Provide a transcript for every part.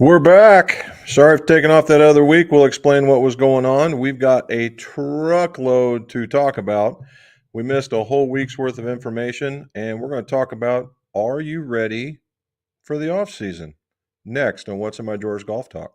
We're back. Sorry for taking off that other week. We'll explain what was going on. We've got a truckload to talk about. We missed a whole week's worth of information, and we're going to talk about, are you ready for the off season? Next on What's in My Drawers Golf Talk.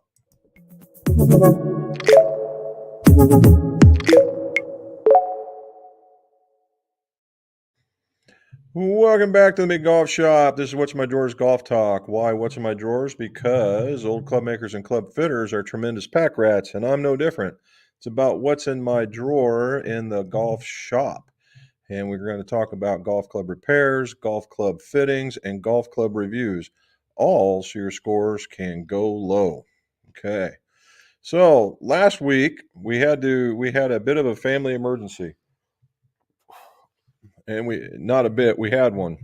Welcome back to the Big Golf Shop. This is What's in My Drawers Golf Talk. Why What's in My Drawers? Because old club makers and club fitters are tremendous pack rats, and I'm no different. It's about what's in my drawer in the golf shop. And we're going to talk about golf club repairs, golf club fittings, and golf club reviews, all so your scores can go low. Okay. So last week we had a bit of a family emergency. And we had one.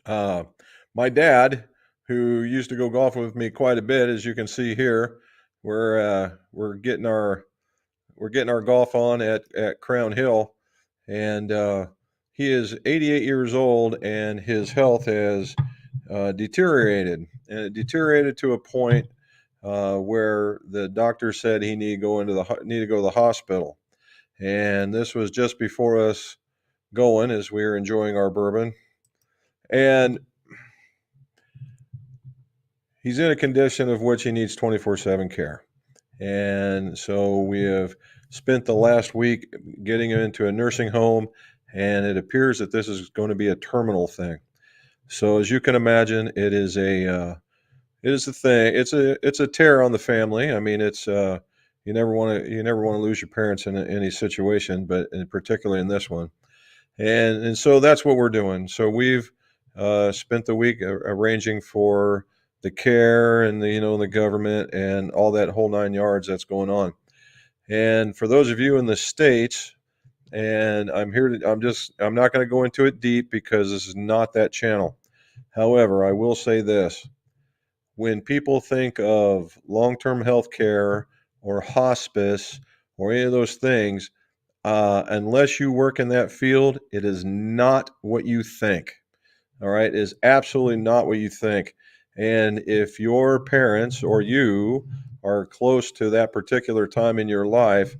My dad, who used to go golfing with me quite a bit, as you can see here, we're getting our golf on at Crown Hill, and he is 88 years old, and his health has deteriorated, and it deteriorated to a point where the doctor said he need to go to the hospital, and this was just before us going as we were enjoying our bourbon, and he's in a condition of which he needs 24/7 care. And so we have spent the last week getting him into a nursing home, and it appears that this is going to be a terminal thing. So as you can imagine, it is a thing. It's a tear on the family. I mean, it's you never want to lose your parents in any situation, but particularly in this one. And so that's what we're doing. So we've spent the week arranging for the care and the government and all that whole 9 yards that's going on. And for those of you in the States, and I'm not going to go into it deep because this is not that channel. However, I will say this: when people think of long-term health care or hospice or any of those things, unless you work in that field, it is not what you think. All right, it is absolutely not what you think. And if your parents or you are close to that particular time in your life,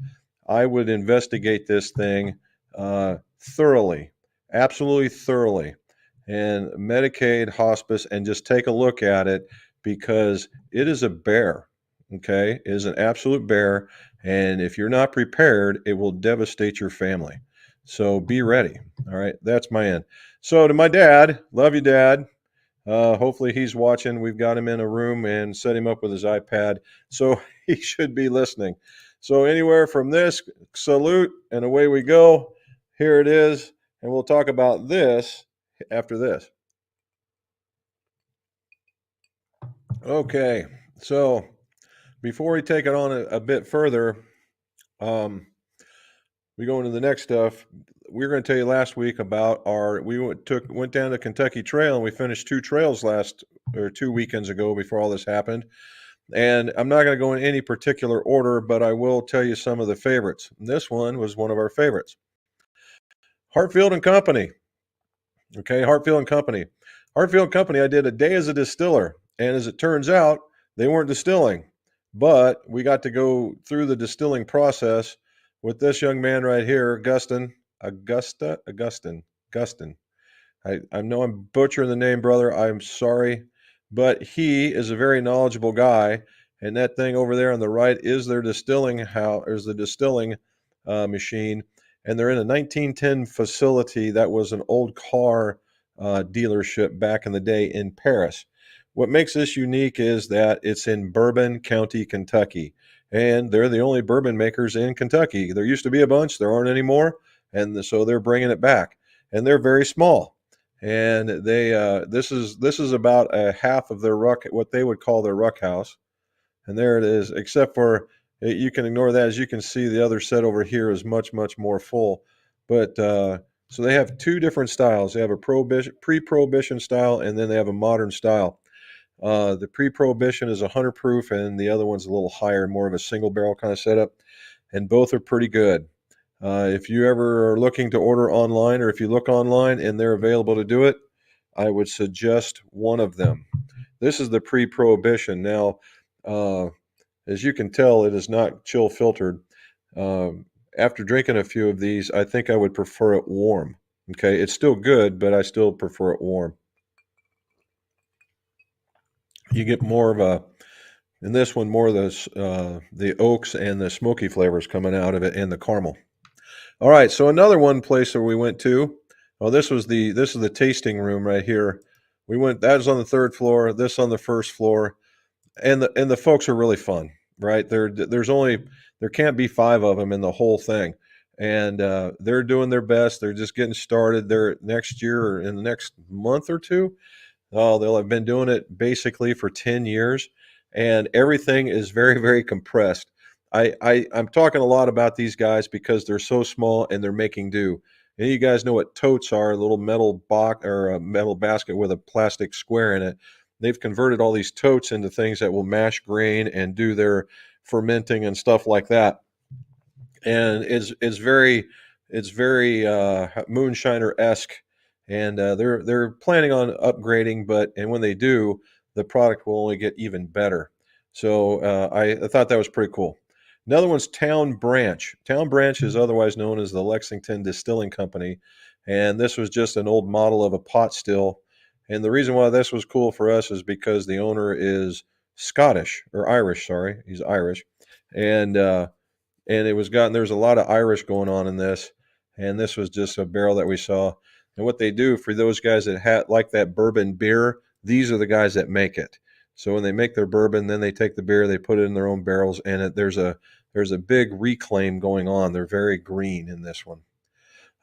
I would investigate this thing thoroughly, absolutely thoroughly, and Medicaid, hospice, and just take a look at it, because it is a bear. Okay, it is an absolute bear, and if you're not prepared, it will devastate your family. So be ready. All right, that's my end. So to my dad, love you, Dad. Hopefully he's watching. We've got him in a room and set him up with his iPad, so he should be listening. So anywhere from this, salute, and away we go. Here it is, and we'll talk about this after this. Okay, so before we take it on a bit further, we go into the next stuff. We were going to tell you last week about we went down the Kentucky Trail, and we finished 2 trails 2 weekends ago before all this happened. And I'm not going to go in any particular order, but I will tell you some of the favorites. And this one was one of our favorites. Hartfield and Company. Okay, Hartfield and Company. Hartfield and Company, I did a day as a distiller, and as it turns out, they weren't distilling, but we got to go through the distilling process with this young man right here, Augustin. I know I'm butchering the name, brother. I'm sorry, but he is a very knowledgeable guy, and that thing over there on the right is their distilling machine, and they're in a 1910 facility that was an old car dealership back in the day in Paris. What makes this unique is that it's in Bourbon County, Kentucky, and they're the only bourbon makers in Kentucky. There used to be a bunch, there aren't anymore, and so they're bringing it back, and they're very small. And they this is about a half of their what they would call their ruck house, and there it is. Except for you can ignore that. As you can see, the other set over here is much more full. But so they have 2 different styles. They have a pre-prohibition style, and then they have a modern style. The pre-prohibition is 100 proof, and the other one's a little higher, more of a single barrel kind of setup, and both are pretty good. If you ever are looking to order online, or if you look online and they're available to do it, I would suggest one of them. This is the pre-prohibition. Now, uh, as you can tell, it is not chill filtered. After drinking a few of these, I think I would prefer it warm. Okay, it's still good, but I still prefer it warm. You get more of a in this one more of the oaks and the smoky flavors coming out of it, and the caramel. All right, so another one place where we went to. Oh, this is the tasting room right here. We went. That is on the third floor. This on the first floor, and the folks are really fun, right? There can't be five of them in the whole thing, and they're doing their best. They're just getting started. They're next year or in the next month or two. Oh, they'll have been doing it basically for 10 years, and everything is very, very compressed. I'm talking a lot about these guys because they're so small and they're making do. And you guys know what totes are, a little metal box or a metal basket with a plastic square in it. They've converted all these totes into things that will mash grain and do their fermenting and stuff like that. And it's very moonshiner esque, and they're planning on upgrading, and when they do, the product will only get even better. So I thought that was pretty cool. Another one's Town Branch. Town Branch is otherwise known as the Lexington Distilling Company, and this was just an old model of a pot still. And the reason why this was cool for us is because the owner is Scottish or Irish. Sorry, he's Irish, and and it was gotten there's a lot of Irish going on in this, and this was just a barrel that we saw. And what they do for those guys that like that bourbon beer, these are the guys that make it. So when they make their bourbon, then they take the beer, they put it in their own barrels, and there's a big reclaim going on. They're very green in this one.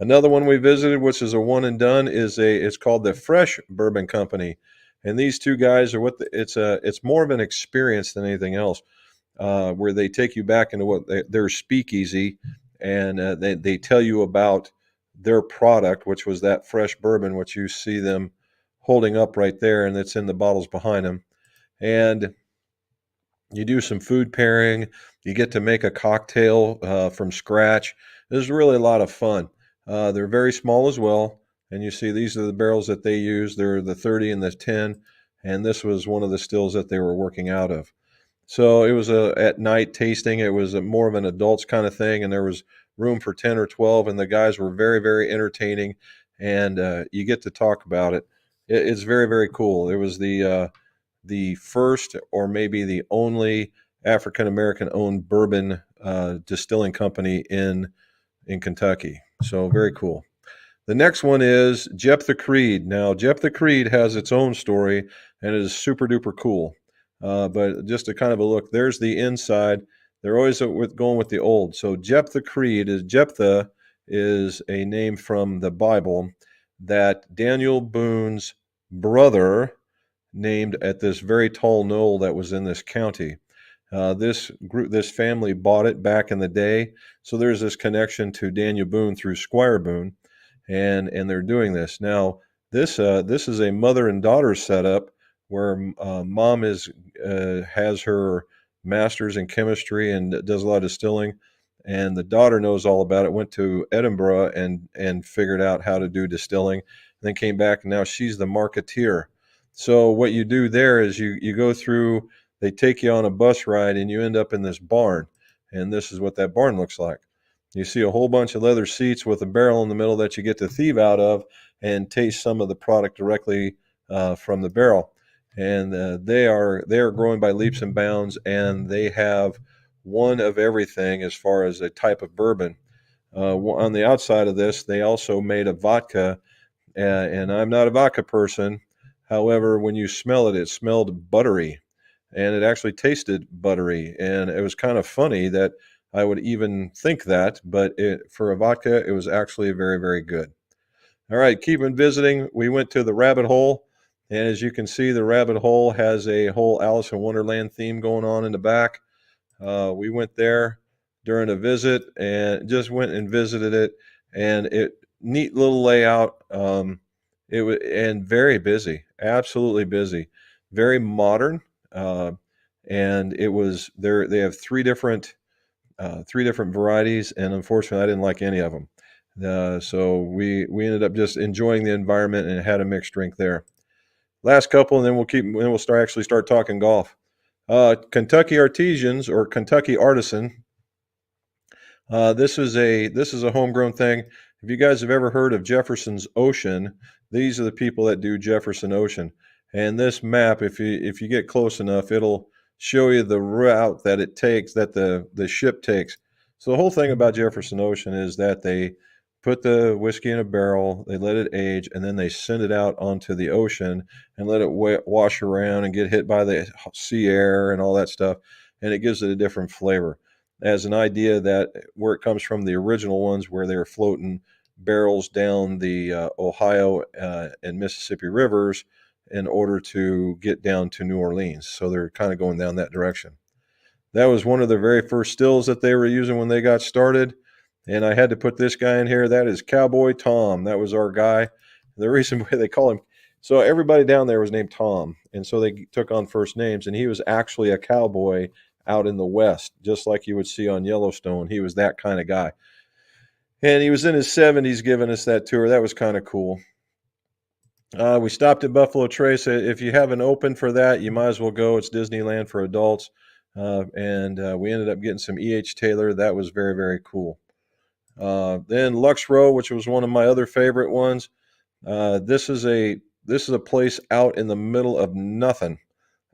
Another one we visited, which is a one and done, it's called the Fresh Bourbon Company, and these two guys are it's more of an experience than anything else, where they take you back into their speakeasy, and they tell you about their product, which was that fresh bourbon, which you see them holding up right there, and it's in the bottles behind them. And you do some food pairing. You get to make a cocktail from scratch. This is really a lot of fun. They're very small as well, and you see these are the barrels that they use. They're the 30 and the 10, and this was one of the stills that they were working out of. So it was a at night tasting. It was more of an adults kind of thing, and there was room for 10 or 12, and the guys were very, very entertaining, and you get to talk about it. It's very, very cool. It was the first or maybe the only African American owned bourbon distilling company in Kentucky. So very cool. The next one is Jephthah Creed. Now, Jephthah Creed has its own story, and it is super duper cool. But just a kind of a look, there's the inside. They're always going with the old. So Jephthah is a name from the Bible that Daniel Boone's brother named at this very tall knoll that was in this county. This family bought it back in the day, so there's this connection to Daniel Boone through Squire Boone, and they're doing this now. This is a mother and daughter setup where mom has her master's in chemistry and does a lot of distilling, and the daughter knows all about it. Went to Edinburgh and figured out how to do distilling, and then came back, and now she's the marketeer. So what you do there is you go through. They take you on a bus ride, and you end up in this barn, and this is what that barn looks like. You see a whole bunch of leather seats with a barrel in the middle that you get to thieve out of and taste some of the product directly from the barrel. And they are growing by leaps and bounds, and they have one of everything as far as a type of bourbon. On the outside of this, they also made a vodka, and I'm not a vodka person. However, when you smell it, it smelled buttery, and it actually tasted buttery. And it was kind of funny that I would even think that, but for a vodka, it was actually very, very good. All right, keeping visiting, we went to the Rabbit Hole. And as you can see, the Rabbit Hole has a whole Alice in Wonderland theme going on in the back. We went there during a visit and just went and visited it. And neat little layout. It was and very busy, absolutely busy, very modern. And it was there. They have three different varieties, and unfortunately, I didn't like any of them. So we ended up just enjoying the environment and had a mixed drink there. Last couple, and then we'll start talking golf. Kentucky Artisans or Kentucky Artisan. This is a homegrown thing. If you guys have ever heard of Jefferson's Ocean, these are the people that do Jefferson Ocean. And this map, if you get close enough, it'll show you the route that it takes, that the ship takes. So the whole thing about Jefferson Ocean is that they put the whiskey in a barrel, they let it age, and then they send it out onto the ocean and let it wash around and get hit by the sea air and all that stuff, and it gives it a different flavor. As an idea that where it comes from, the original ones where they were floating barrels down the Ohio and Mississippi rivers in order to get down to New Orleans. So they're kind of going down that direction. That was one of the very first stills that they were using when they got started. And I had to put this guy in here. That is Cowboy Tom. That was our guy. The reason why they call him, so everybody down there was named Tom. And so they took on first names. And he was actually a cowboy out in the West, just like you would see on Yellowstone. He was that kind of guy. And he was in his 70s giving us that tour. That was kind of cool. We stopped at Buffalo Trace. If you haven't opened for that, you might as well go. It's Disneyland for adults. And we ended up getting some E.H. Taylor. That was very, very cool. Then Lux Row, which was one of my other favorite ones. This is a place out in the middle of nothing,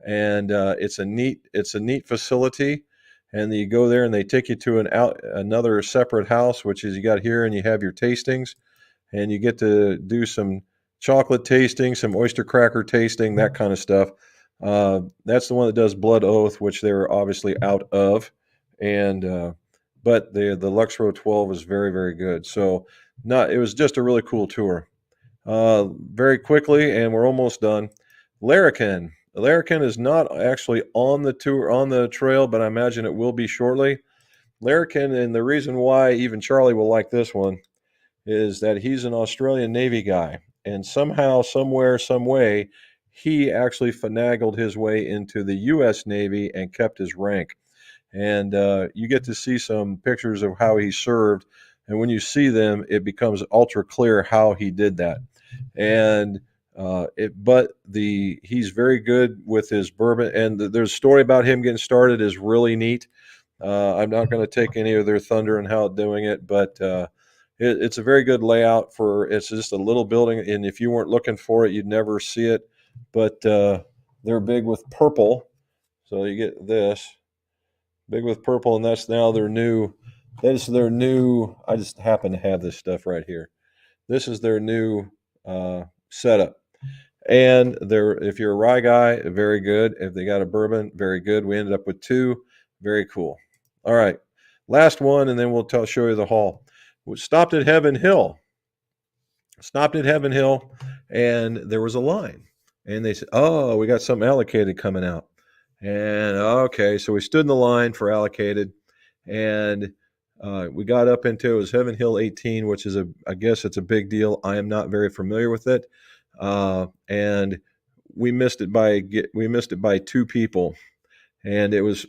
and it's a neat facility. And you go there, and they take you to another separate house, which is you got here, and you have your tastings, and you get to do some chocolate tasting, some oyster cracker tasting, that kind of stuff. That's the one that does Blood Oath, which they're obviously out of, and but the Lux Row 12 is very, very good. So it was just a really cool tour. Very quickly, and we're almost done. Larrikin. Larrikin is not actually on the trail, but I imagine it will be shortly. Larrikin, and the reason why even Charlie will like this one is that he's an Australian Navy guy, and somehow, somewhere, some way, he actually finagled his way into the U.S. Navy and kept his rank. And you get to see some pictures of how he served, and when you see them, it becomes ultra clear how he did that. And he's very good with his bourbon, and there's a story about him getting started is really neat. I'm not going to take any of their thunder and how doing it, but it's a very good layout it's just a little building, and if you weren't looking for it, you'd never see it. But they're big with purple, so you get this big with purple, and that's now their new. That is their new. I just happen to have this stuff right here. This is their new setup. And if you're a rye guy, very good. If they got a bourbon, very good. We ended up with 2. Very cool. All right. Last one, and then we'll show you the hall. We stopped at Heaven Hill. And there was a line. And they said, oh, we got something allocated coming out. And okay, so we stood in the line for allocated. And we got up into, it was Heaven Hill 18, which is I guess it's a big deal. I am not very familiar with it. And we missed it by 2 people, and it was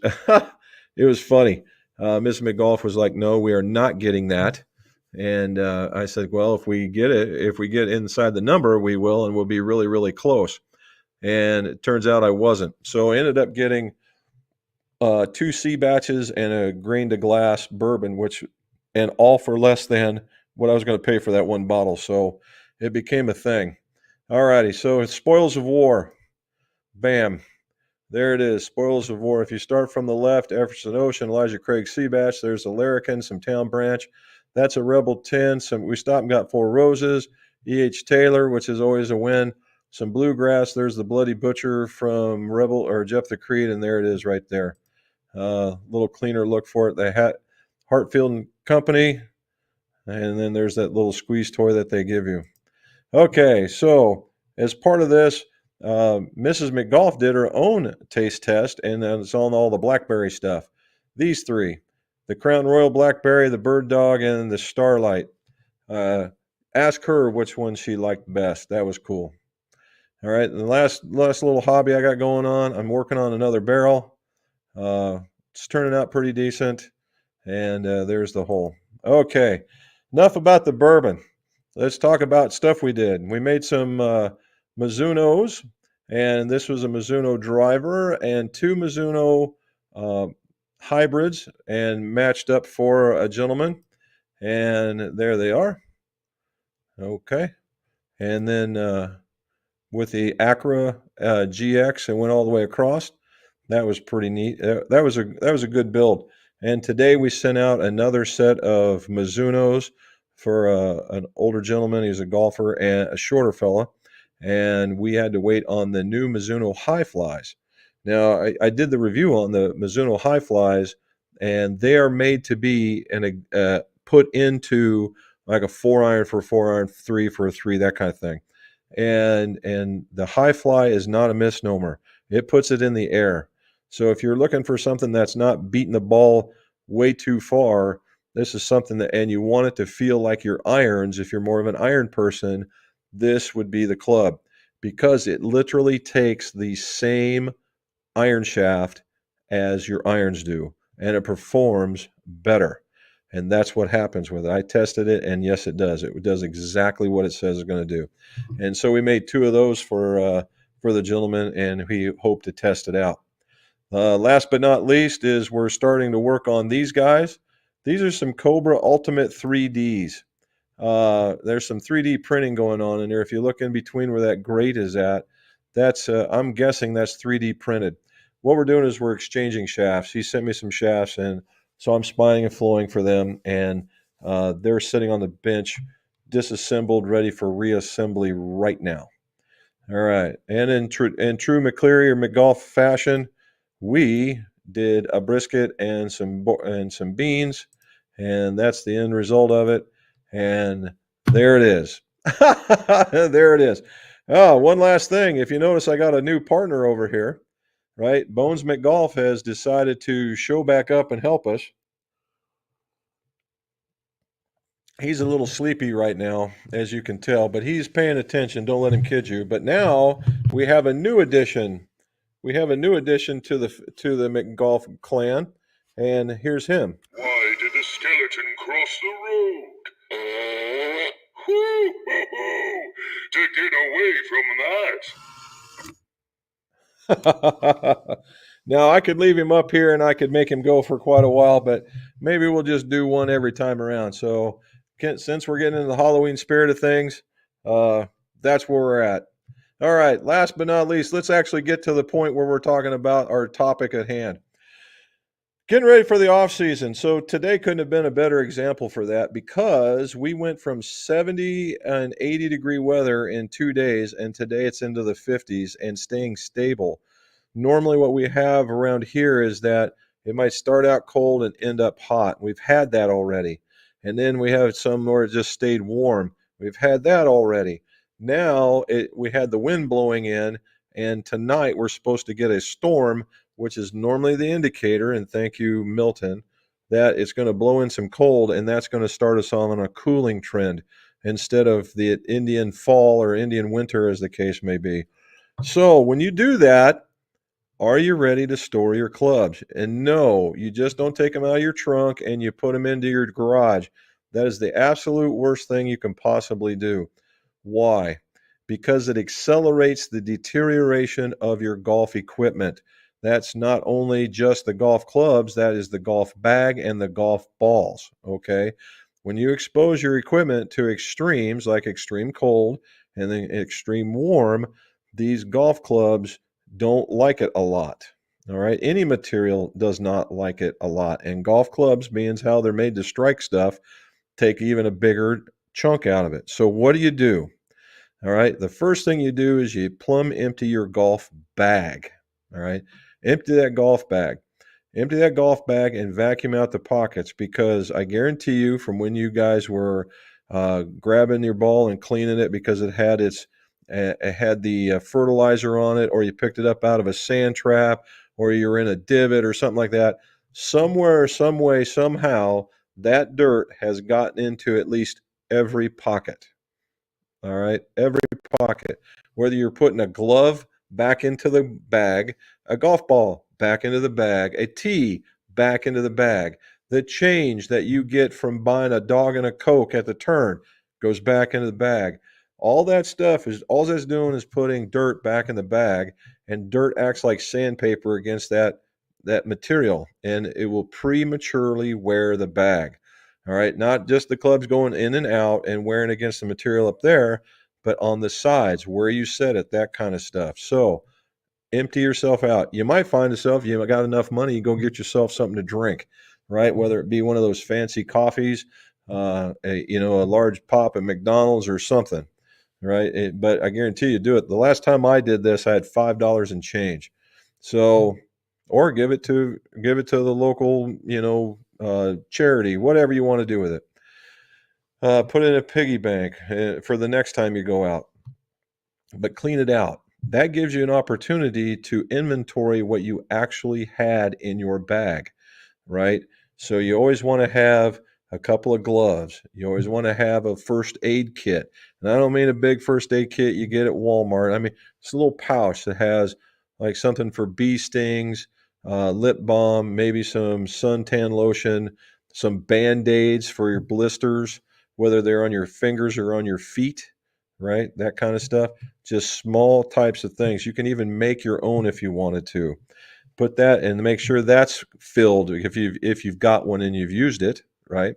it was funny. Ms. McGolf was like, "No, we are not getting that." And I said, "Well, if we get inside the number, we will, and we'll be really, really close." And it turns out I wasn't. So I ended up getting 2 C batches and a grain to glass bourbon, and all for less than what I was going to pay for that one bottle. So it became a thing. All righty, so it's Spoils of War. Bam. There it is, Spoils of War. If you start from the left, Jefferson Ocean, Elijah Craig Sea Batch, there's a Larrikin, some Town Branch. That's a Rebel 10. We stopped and got 4 Roses. E.H. Taylor, which is always a win. Some Bluegrass. There's the Bloody Butcher from Rebel or Jeff the Creed, and there it is right there. Little cleaner look for it. The Hartfield and Company, and then there's that little squeeze toy that they give you. Okay, so as part of this, Mrs. McGolf did her own taste test, and it's on all the blackberry stuff. These 3, the Crown Royal Blackberry, the Bird Dog, and the Starlight. Ask her which one she liked best. That was cool. All right, and the last little hobby I got going on, I'm working on another barrel. It's turning out pretty decent, and there's the hole. Okay, enough about the bourbon. Let's talk about stuff we did. We made some Mizunos, And this was a Mizuno driver and two Mizuno hybrids, and matched up for a gentleman. And there they are. Okay. And then with the Acura GX, and went all the way across. That was pretty neat. That was a good build. And today we sent out another set of Mizunos for an older gentleman. He's a golfer and a shorter fella, and we had to wait on the new Mizuno High Flies. Now I did the review on the Mizuno High Flies, and they are made to be put into like a 4-iron for a 4-iron, 3 for a 3, that kind of thing. And the High Fly is not a misnomer. It puts it in the air. So if you're looking for something that's not beating the ball way too far, this is something that, and you want it to feel like your irons, if you're more of an iron person, this would be the club, because it literally takes the same iron shaft as your irons do, and it performs better. And that's what happens with it. I tested it, and yes, it does. It does exactly what it says it's going to do. And so we made two of those for the gentleman, and we hope to test it out. Last but not least is we're starting to work on these guys. These are some Cobra Ultimate 3Ds. There's some 3D printing going on in there. If you look in between where that grate is at, that's I'm guessing that's 3D printed. What we're doing is we're exchanging shafts. He sent me some shafts, and so I'm spinning and flowing for them, and they're sitting on the bench, disassembled, ready for reassembly right now. All right, and in true McCleary or McGolf fashion, we did a brisket and some beans, and that's the end result of it. And there it is. There it is. Oh, one last thing. If you notice, I got a new partner over here, right? Bones McGolf has decided to show back up and help us. He's a little sleepy right now, as you can tell, but he's paying attention. Don't let him kid you. But now we have a new addition. We have a new addition to the McGolf clan, and here's him. Why did the skeleton cross the road? Hoo-hoo-hoo! To get away from that. Now I could leave him up here and I could make him go for quite a while, but maybe we'll just do one every time around. So since we're getting into the Halloween spirit of things, that's where we're at. All right, last but not least, let's actually get to the point where we're talking about our topic at hand. Getting ready for the off season. So today couldn't have been a better example for that, because we went from 70 and 80 degree weather in 2 days, and today it's into the 50s and staying stable. Normally what we have around here is that it might start out cold and end up hot. We've had that already. And then we have some where it just stayed warm. We've had that already. Now we had the wind blowing in, and tonight we're supposed to get a storm, which is normally the indicator, and thank you, Milton, that it's going to blow in some cold, and that's going to start us on a cooling trend instead of the Indian fall or Indian winter, as the case may be. So when you do that, are you ready to store your clubs? And no, you just don't take them out of your trunk and you put them into your garage. That is the absolute worst thing you can possibly do. Why? Because it accelerates the deterioration of your golf equipment. That's not only just the golf clubs, that is the golf bag and the golf balls. Okay. When you expose your equipment to extremes like extreme cold and then extreme warm, these golf clubs don't like it a lot. All right. Any material does not like it a lot. And golf clubs, being how they're made to strike stuff, take even a bigger chunk out of it. So what do? All right. The first thing you do is you plumb empty your golf bag. All right. Empty that golf bag. Empty that golf bag and vacuum out the pockets, because I guarantee you, from when you guys were grabbing your ball and cleaning it because it had the fertilizer on it, or you picked it up out of a sand trap, or you're in a divot or something like that, somewhere, some way, somehow, that dirt has gotten into at least every pocket. All right, every pocket. Whether you're putting a glove back into the bag, a golf ball back into the bag, a tee back into the bag, the change that you get from buying a dog and a Coke at the turn goes back into the bag. All that stuff is all that's doing is putting dirt back in the bag, and dirt acts like sandpaper against that material, and it will prematurely wear the bag. All right, not just the clubs going in and out and wearing against the material up there, but on the sides where you set it, that kind of stuff. So empty yourself out. You might find yourself, you got enough money, you go get yourself something to drink, right? Whether it be one of those fancy coffees, a large pop at McDonald's or something, right? But I guarantee you do it. The last time I did this, I had $5 in change. So, or give it to the local, charity, whatever you want to do with it. Put it in a piggy bank for the next time you go out, but clean it out. That gives you an opportunity to inventory what you actually had in your bag, right? So you always want to have a couple of gloves. You always want to have a first aid kit. And I don't mean a big first aid kit you get at Walmart. I mean, it's a little pouch that has like something for bee stings, lip balm, maybe some suntan lotion, some band-aids for your blisters, whether they're on your fingers or on your feet, right? That kind of stuff. Just small types of things. You can even make your own if you wanted to. Put that and make sure that's filled if you've got one and you've used it, right?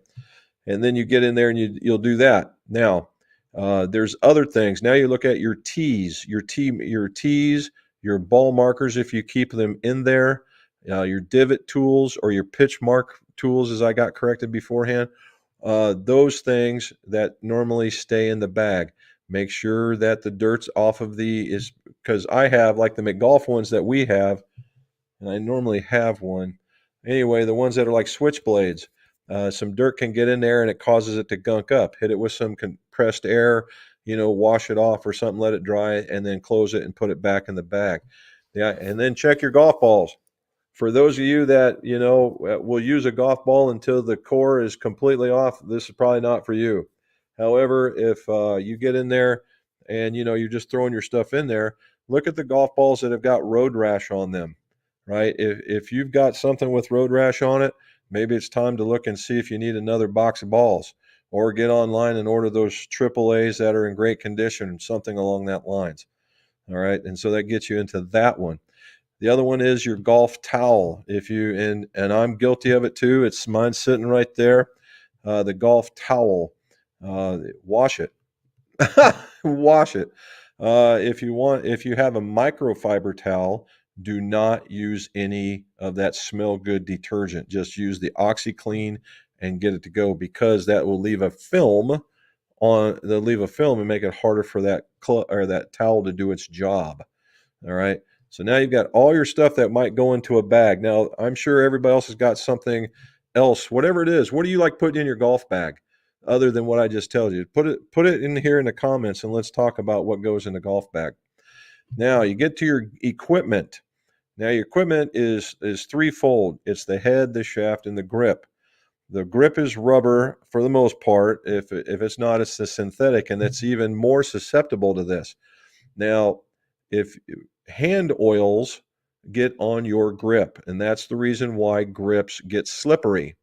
And then you get in there and you'll do that. Now, there's other things. Now you look at your tees, your ball markers if you keep them in there, your divot tools or your pitch mark tools, as I got corrected beforehand. Those things that normally stay in the bag. Make sure that the dirt's off of is because I have like the McGolf ones that we have, and I normally have one. Anyway, the ones that are like switchblades, some dirt can get in there and it causes it to gunk up. Hit it with some compressed air, wash it off or something, let it dry, and then close it and put it back in the bag. Yeah, and then check your golf balls. For those of you that will use a golf ball until the core is completely off, this is probably not for you. However, if you get in there and you're just throwing your stuff in there, look at the golf balls that have got road rash on them, right? If you've got something with road rash on it, maybe it's time to look and see if you need another box of balls, or get online and order those AAAs that are in great condition, something along that lines. All right, and so that gets you into that one. The other one is your golf towel. If you and I'm guilty of it too. It's mine sitting right there. The golf towel. Wash it. Wash it. If you have a microfiber towel, do not use any of that smell good detergent. Just use the OxiClean and get it to go, because that will leave a film and make it harder for that towel to do its job. All right. So now you've got all your stuff that might go into a bag. Now, I'm sure everybody else has got something else, whatever it is. What do you like putting in your golf bag other than what I just told you? Put it in here in the comments and let's talk about what goes in the golf bag. Now, you get to your equipment. Now, your equipment is threefold. It's the head, the shaft, and the grip. The grip is rubber for the most part. If it's not, it's the synthetic, and it's even more susceptible to this. Now, if hand oils get on your grip, and that's the reason why grips get slippery.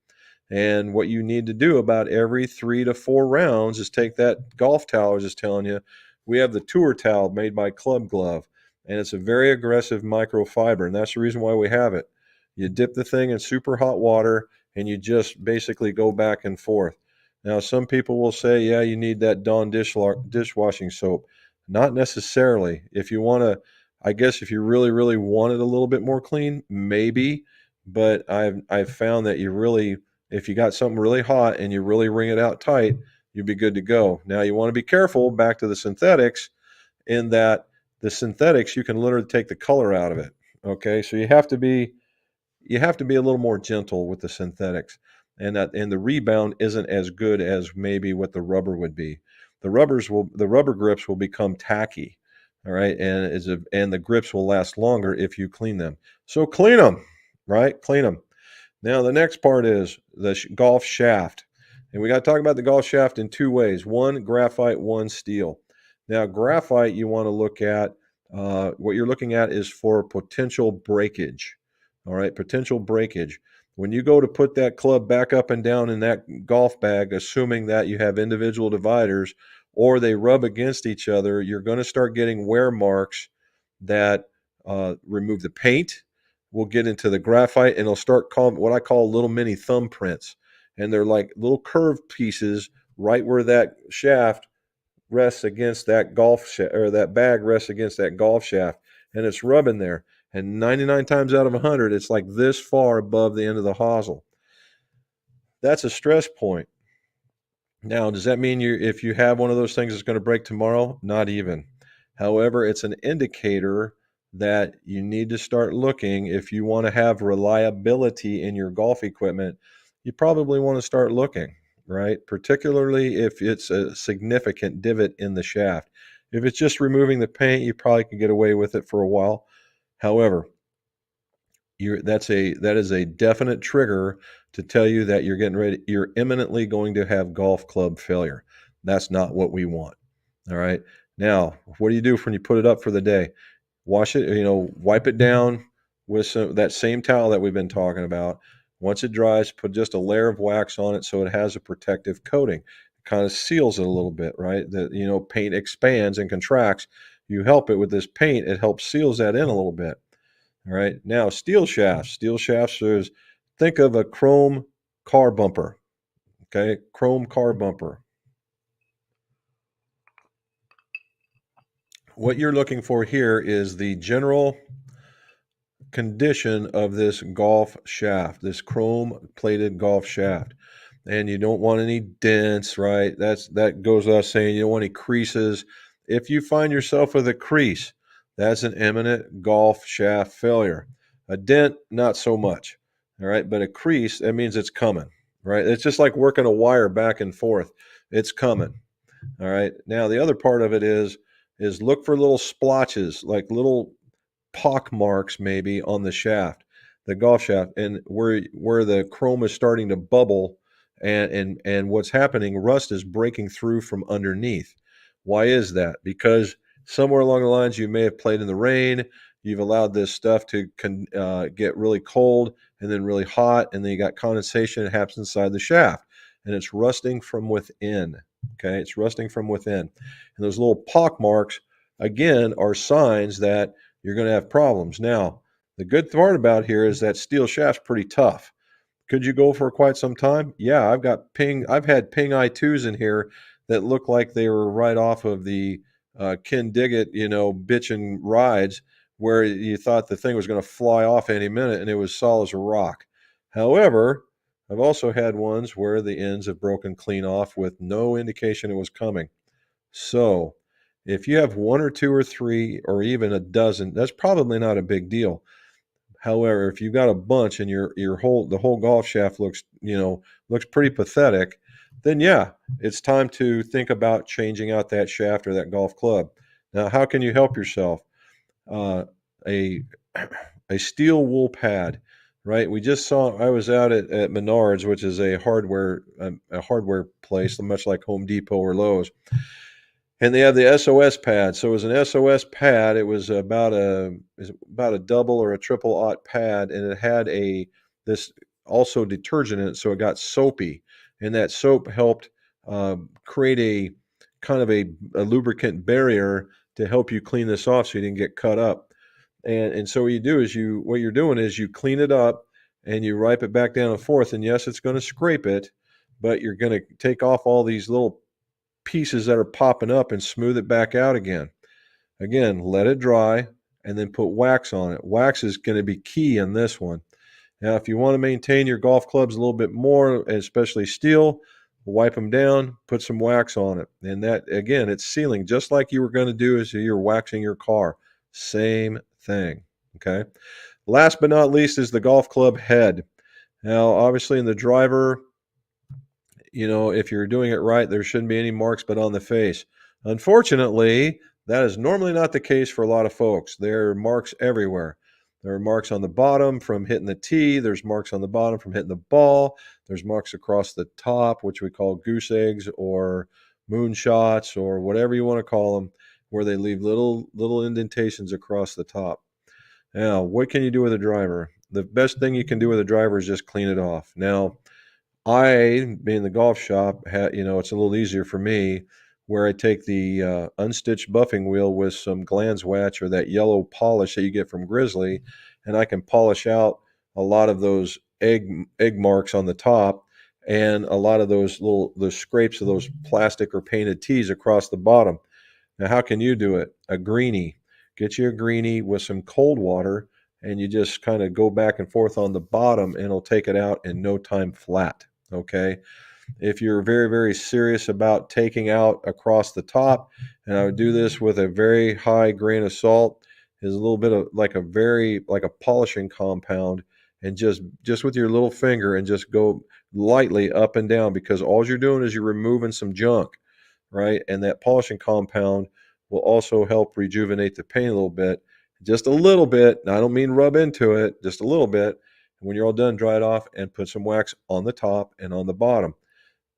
And what you need to do about every 3 to 4 rounds is take that golf towel I was just telling you. We have the tour towel made by Club Glove, and it's a very aggressive microfiber, and that's the reason why we have it. You dip the thing in super hot water, and you just basically go back and forth. Now, some people will say, yeah, you need that Dawn dishwashing soap. Not necessarily. If you want to, I guess if you really, really want it a little bit more clean, maybe. But I've found that if you got something really hot and you really wring it out tight, you'd be good to go. Now you want to be careful, back to the synthetics, in that the synthetics, you can literally take the color out of it. Okay, so you have to be a little more gentle with the synthetics, and the rebound isn't as good as maybe what the rubber would be. The rubber grips will become tacky, all right, and the grips will last longer if you clean them. So clean them, right? Clean them. Now the next part is the golf shaft, and we got to talk about the golf shaft in 2 ways: one graphite, one steel. Now graphite, you want to look at what you're looking at is for potential breakage. All right, potential breakage. When you go to put that club back up and down in that golf bag, assuming that you have individual dividers, or they rub against each other, you're going to start getting wear marks that remove the paint. We'll get into the graphite, and it'll start calling what I call little mini thumbprints. And they're like little curved pieces right where that shaft rests against that or that bag rests against that golf shaft, and it's rubbing there. And 99 times out of 100, it's like this far above the end of the hosel. That's a stress point. Now, does that mean if you have one of those things, it's going to break tomorrow? Not even. However, it's an indicator that you need to start looking. If you want to have reliability in your golf equipment, you probably want to start looking, right? Particularly if it's a significant divot in the shaft. If it's just removing the paint, you probably can get away with it for a while. However, that is a definite trigger to tell you that you're imminently going to have golf club failure. That's not what we want. All right. Now, what do you do when you put it up for the day? Wash it, wipe it down with that same towel that we've been talking about. Once it dries, put just a layer of wax on it so it has a protective coating. It kind of seals it a little bit, right? Paint expands and contracts. You help it with this paint, it helps seals that in a little bit. All right. Now, steel shafts. Steel shafts is, think of a chrome car bumper. Okay. Chrome car bumper. What you're looking for here is the general condition of this golf shaft, this chrome plated golf shaft. And you don't want any dents, right? That goes without saying. You don't want any creases. If you find yourself with a crease, that's an imminent golf shaft failure. A dent, not so much. All right. But a crease, that means it's coming, right? It's just like working a wire back and forth. It's coming. All right. Now, the other part of it is look for little splotches, like little pock marks maybe on the shaft, the golf shaft, and where the chrome is starting to bubble, and what's happening, rust is breaking through from underneath. Why is that? Because somewhere along the lines you may have played in the rain, you've allowed this stuff to get really cold and then really hot, and then you got condensation that happens inside the shaft, and it's rusting from within. Okay, it's rusting from within, and those little pock marks again are signs that you're going to have problems. Now, the good part about here is that steel shaft's pretty tough. Could you go for quite some time? Yeah, I've had Ping I2s in here that look like they were right off of the Ken Diggett, bitchin' rides, where you thought the thing was going to fly off any minute, and it was solid as a rock. However, I've also had ones where the ends have broken clean off with no indication it was coming. So, if you have one or two or three or even a dozen, that's probably not a big deal. However, if you've got a bunch and the whole golf shaft looks pretty pathetic, then yeah, it's time to think about changing out that shaft or that golf club. Now, how can you help yourself? A a steel wool pad, right? I was out at Menards, which is a hardware place, much like Home Depot or Lowe's. And they have the SOS pad. So it was an SOS pad. It was about a double or a triple aught pad, and it had this also detergent in it, so it got soapy, and that soap helped create a kind of a lubricant barrier to help you clean this off, so you didn't get cut up. And so what you're doing is you clean it up and you wipe it back down and forth. And yes, it's going to scrape it, but you're going to take off all these little pieces that are popping up and smooth it back out again. Again, let it dry and then put wax on it. Wax is going to be key in this one. Now, if you want to maintain your golf clubs a little bit more, especially steel, wipe them down, put some wax on it. And that, again, it's sealing just like you were going to do as you're waxing your car. Same thing. Okay. Last but not least is the golf club head. Now, obviously in the driver, if you're doing it right, there shouldn't be any marks but on the face. Unfortunately, that is normally not the case for a lot of folks. There are marks everywhere. There are marks on the bottom from hitting the tee. There's marks on the bottom from hitting the ball. There's marks across the top, which we call goose eggs or moonshots or whatever you want to call them, where they leave little indentations across the top. Now, what can you do with a driver? The best thing you can do with a driver is just clean it off. Now, being the golf shop, it's a little easier for me. where I take the unstitched buffing wheel with some Glands Wax or that yellow polish that you get from Grizzly, and I can polish out a lot of those egg marks on the top and a lot of those scrapes of those plastic or painted tees across the bottom. Now, how can you do it? A greenie. Get you a greenie with some cold water, and you just kind of go back and forth on the bottom, and it'll take it out in no time flat. Okay. If you're very, very serious about taking out across the top, and I would do this with a very high grain of salt, is a little bit of like a polishing compound, and just with your little finger and just go lightly up and down, because all you're doing is you're removing some junk, right? And that polishing compound will also help rejuvenate the paint a little bit, just a little bit. Now, I don't mean rub into it, just a little bit. When you're all done, dry it off and put some wax on the top and on the bottom.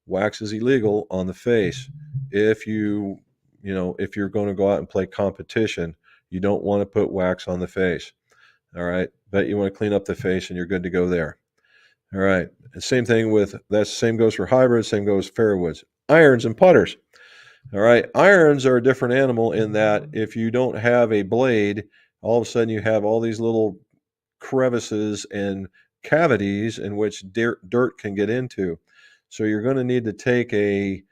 Wax is illegal on the face. If if you're going to go out and play competition, you don't want to put wax on the face. All right. But you want to clean up the face and you're good to go there. All right. And same thing with that. Same goes for hybrids. Same goes fairway woods, irons, and putters. All right. Irons are a different animal in that if you don't have a blade, all of a sudden you have all these little crevices and cavities in which dirt can get into. So you're going to need to take a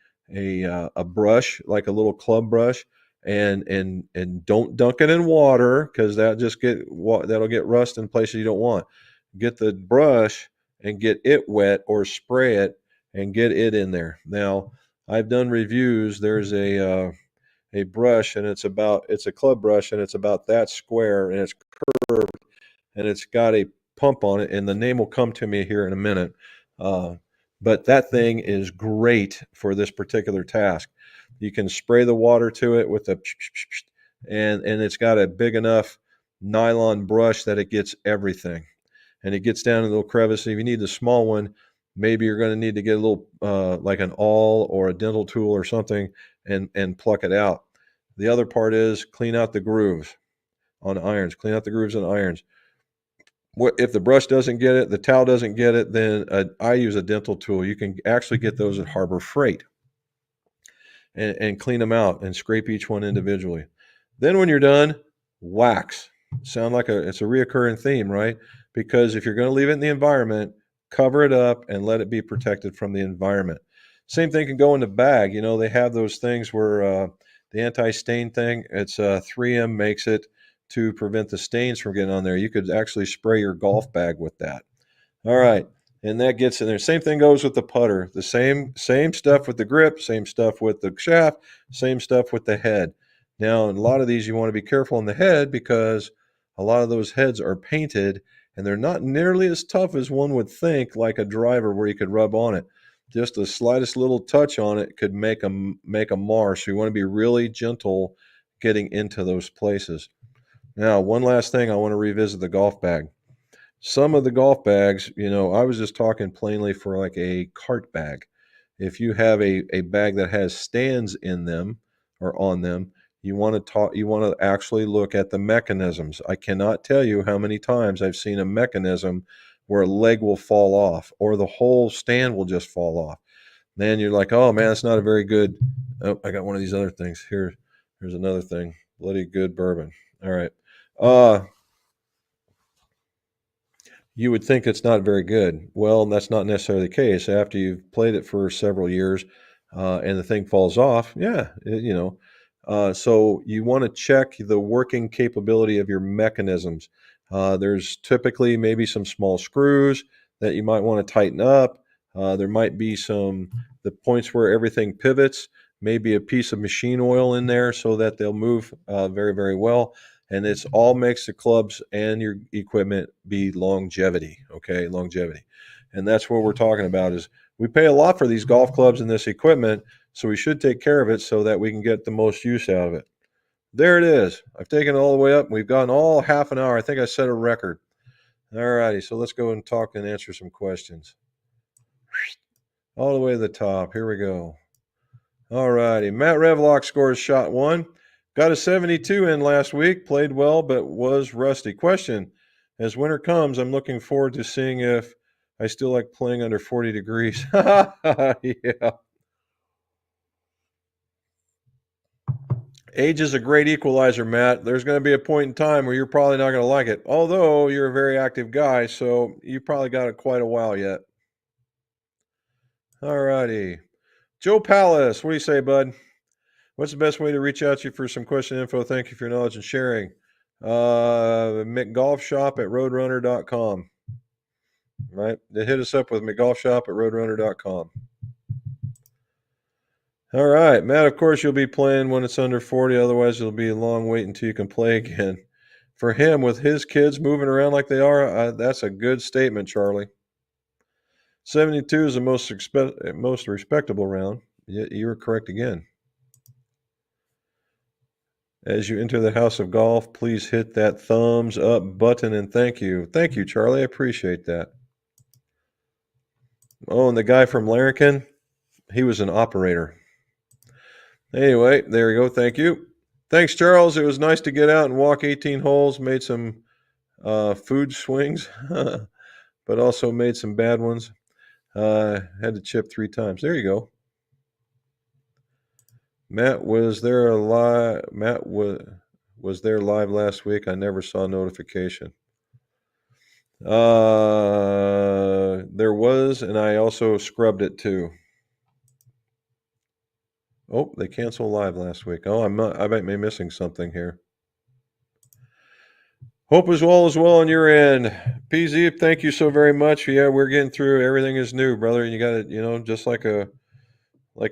brush, like a little club brush, and don't dunk it in water, because that'll get rust in places you don't want. Get the brush and get it wet, or spray it and get it in there. Now, I've done reviews. There's a brush, and it's a club brush, and it's about that square, and it's curved, and it's got a pump on it, and the name will come to me here in a minute. But that thing is great for this particular task. You can spray the water to it with and it's got a big enough nylon brush that it gets everything, and it gets down in a little crevice. If you need the small one, maybe you're going to need to get a little like an awl or a dental tool or something, and pluck it out. The other part is clean out the grooves on irons. Clean out the grooves on irons. If the brush doesn't get it, the towel doesn't get it, then I use a dental tool. You can actually get those at Harbor Freight, and clean them out and scrape each one individually. Then when you're done, wax. Sound like it's a reoccurring theme, right? Because if you're going to leave it in the environment, cover it up and let it be protected from the environment. Same thing can go in the bag. They have those things where the anti-stain thing, it's 3M makes it to prevent the stains from getting on there. You could actually spray your golf bag with that. All right. And that gets in there. Same thing goes with the putter. The same stuff with the grip, same stuff with the shaft, same stuff with the head. Now, in a lot of these, you want to be careful on the head, because a lot of those heads are painted, and they're not nearly as tough as one would think, like a driver where you could rub on it. Just the slightest little touch on it could make a mar. So you want to be really gentle getting into those places. Now, one last thing, I want to revisit the golf bag. Some of the golf bags, I was just talking plainly for like a cart bag. If you have a bag that has stands in them or on them, you want to actually look at the mechanisms. I cannot tell you how many times I've seen a mechanism where a leg will fall off or the whole stand will just fall off. Then you're like, oh man, it's not a very good. Oh, I got one of these other things. Here's another thing. Bloody good bourbon. All right. You would think it's not very good. Well, that's not necessarily the case. After you've played it for several years, and the thing falls off, so you want to check the working capability of your mechanisms. There's typically maybe some small screws that you might want to tighten up. There might be the points where everything pivots, maybe a piece of machine oil in there so that they'll move very, very well. And it's all makes the clubs and your equipment be longevity. Okay, longevity. And that's what we're talking about is we pay a lot for these golf clubs and this equipment, so we should take care of it so that we can get the most use out of it. There it is. I've taken it all the way up. We've gone all half an hour. I think I set a record. All righty, so let's go and talk and answer some questions. All the way to the top. Here we go. All righty. Matt Revlock scores shot 1. Got a 72 in last week. Played well, but was rusty. Question: as winter comes, I'm looking forward to seeing if I still like playing under 40 degrees. Yeah. Age is a great equalizer, Matt. There's going to be a point in time where you're probably not going to like it. Although you're a very active guy, so you probably got quite a while yet. All righty. Joe Palace, what do you say, bud? What's the best way to reach out to you for some question info? Thank you for your knowledge and sharing. McGolfShop at roadrunner.com. Right? They hit us up with McGolfShop at roadrunner.com. All right, Matt, of course you'll be playing when it's under 40. Otherwise, it'll be a long wait until you can play again. For him, with his kids moving around like they are, that's a good statement, Charlie. 72 is the most respectable round. You were correct again. As you enter the house of golf, please hit that thumbs up button and thank you. Thank you, Charlie. I appreciate that. Oh, and the guy from Larrikin, he was an operator. Anyway, there you go. Thank you. Thanks, Charles. It was nice to get out and walk 18 holes, made some food swings, but also made some bad ones. Had to chip 3 times. There you go. Matt was there live. Matt was there live last week. I never saw a notification. There was, and I also scrubbed it too. Oh, they canceled live last week. Oh, I might be missing something here. Hope as well on your end. PZ, thank you so very much. Yeah, we're getting through. Everything is new, brother. You got to, just like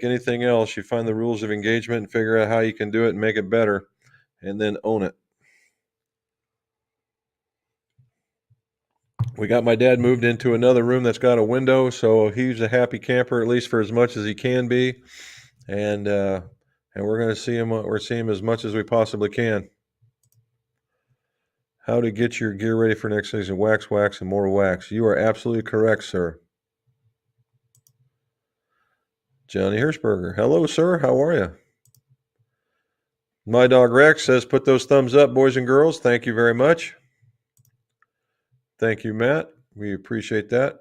anything else, you find the rules of engagement and figure out how you can do it and make it better, and then own it. We got my dad moved into another room that's got a window, so he's a happy camper, at least for as much as he can be. And we're going to see him. We're seeing him as much as we possibly can. How to get your gear ready for next season? Wax, and more wax. You are absolutely correct, sir. Johnny Hirschberger. Hello, sir. How are you? My dog Rex says, put those thumbs up, boys and girls. Thank you very much. Thank you, Matt. We appreciate that.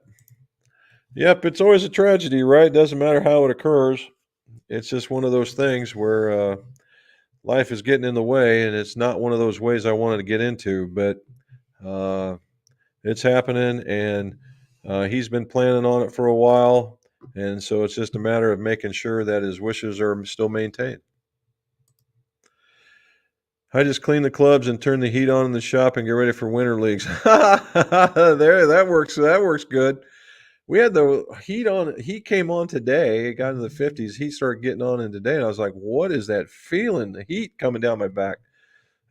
Yep, it's always a tragedy, right? Doesn't matter how it occurs. It's just one of those things where life is getting in the way, and it's not one of those ways I wanted to get into, but it's happening, and he's been planning on it for a while, and so it's just a matter of making sure that his wishes are still maintained. I just clean the clubs and turn the heat on in the shop and get ready for winter leagues. There, that works. That works good. We had the heat on. He came on today. It got in the 50s. He started getting on in today, and I was like, "What is that feeling? The heat coming down my back."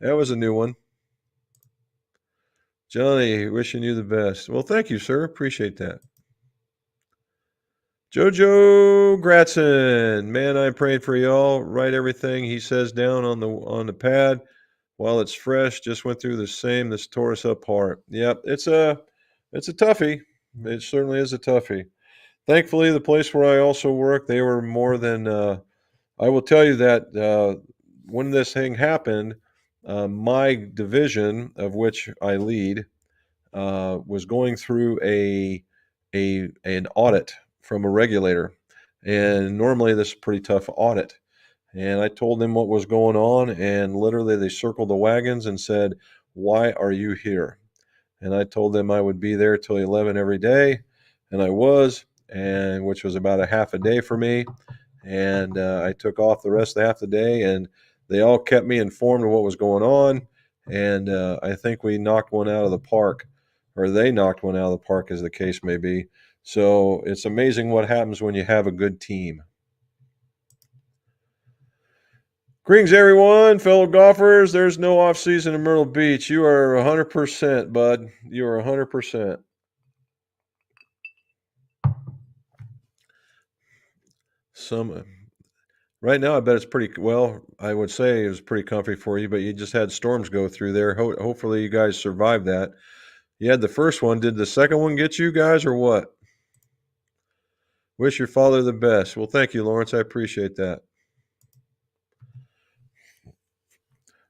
That was a new one. Johnny, wishing you the best. Well, thank you, sir. Appreciate that. Jojo Gratson, man, I'm praying for y'all. Write everything he says down on the pad while it's fresh. Just went through the same. This tore us apart. Yep, it's a toughie. It certainly is a toughie. Thankfully, the place where I also work, they were more than. I will tell you that when this thing happened, my division, of which I lead, was going through an audit from a regulator, and normally this is a pretty tough audit. And I told them what was going on, and literally they circled the wagons and said, "Why are you here?" And I told them I would be there till 11 every day, and I was, and which was about a half a day for me. And I took off the rest of the half the day, and they all kept me informed of what was going on. And I think we knocked one out of the park, or they knocked one out of the park, as the case may be. So it's amazing what happens when you have a good team. Greetings, everyone, fellow golfers. There's no off season in Myrtle Beach. You are 100%, bud. You are 100%. Right now, I bet it's pretty well. I would say it was pretty comfy for you, but you just had storms go through there. Hopefully, you guys survived that. You had the first one. Did the second one get you guys, or what? Wish your father the best. Well, thank you, Lawrence. I appreciate that.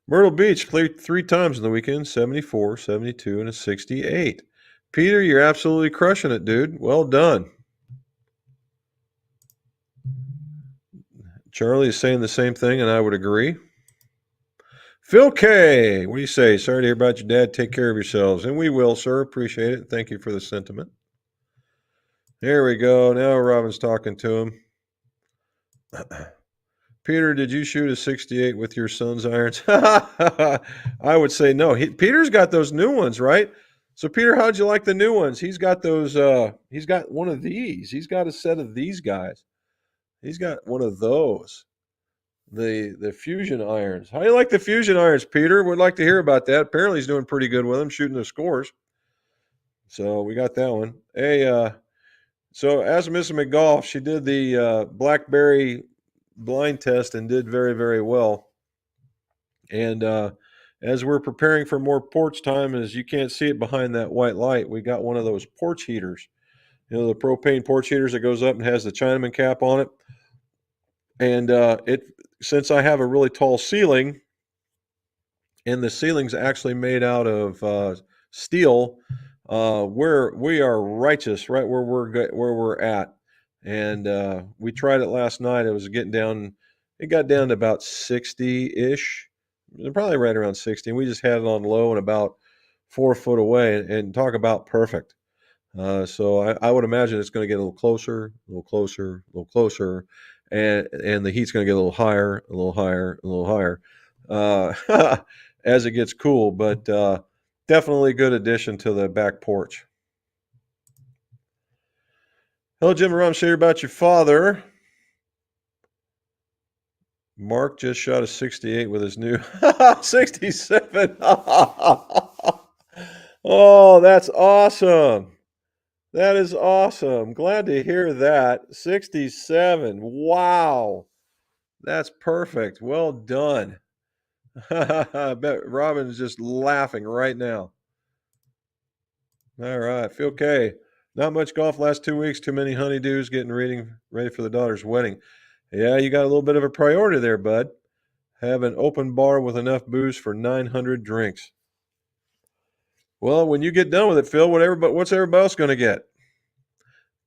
Myrtle Beach played 3 times in the weekend, 74, 72, and a 68. Peter, you're absolutely crushing it, dude. Well done. Charlie is saying the same thing, and I would agree. Phil K, what do you say? Sorry to hear about your dad. Take care of yourselves. And we will, sir. Appreciate it. Thank you for the sentiment. There we go. Now Robin's talking to him. Peter, did you shoot a 68 with your son's irons? I would say no. Peter's got those new ones, right? So, Peter, how'd you like the new ones? He's got those. He's got one of these. He's got a set of these guys. He's got one of those. The fusion irons. How do you like the fusion irons, Peter? Would like to hear about that. Apparently, he's doing pretty good with them, shooting the scores. So we got that one. Hey, so as Mrs. McGolf, she did the BlackBerry blind test and did very, very well. And as we're preparing for more porch time, as you can't see it behind that white light, we got one of those porch heaters. You know, the propane porch heaters that goes up and has the Chinaman cap on it. And since I have a really tall ceiling, and the ceiling's actually made out of steel, we are righteous right where we're at. And we tried it last night. It got down to about 60-ish, probably right around 60. And we just had it on low and about 4 foot away, and talk about perfect. So I would imagine it's going to get a little closer, a little closer, a little closer, and the heat's going to get a little higher, a little higher, a little higher as it gets cool. But definitely a good addition to the back porch. Hello, Jim and Ron. Share about your father. Mark just shot a 68 with his new 67. Oh, that's awesome. That is awesome. Glad to hear that. 67. Wow. That's perfect. Well done. I bet Robin's just laughing right now. All right. Feel okay. Not much golf last 2 weeks. Too many honeydews getting ready for the daughter's wedding. Yeah, you got a little bit of a priority there, bud. Have an open bar with enough booze for 900 drinks. Well, when you get done with it, Phil, what's everybody else going to get?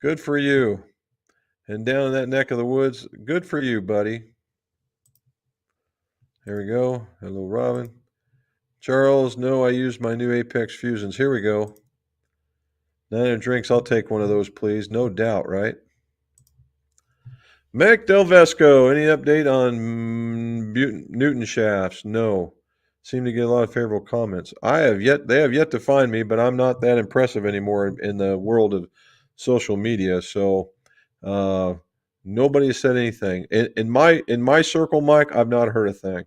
Good for you. And down in that neck of the woods, good for you, buddy. There we go. Hello, Robin. Charles, no, I used my new Apex Fusions. Here we go. 900 drinks. I'll take one of those, please. No doubt, right? Mick Del Vesco, any update on Newton shafts? No. Seem to get a lot of favorable comments. They have yet to find me, but I'm not that impressive anymore in the world of social media. So nobody has said anything. In my circle, Mike, I've not heard a thing.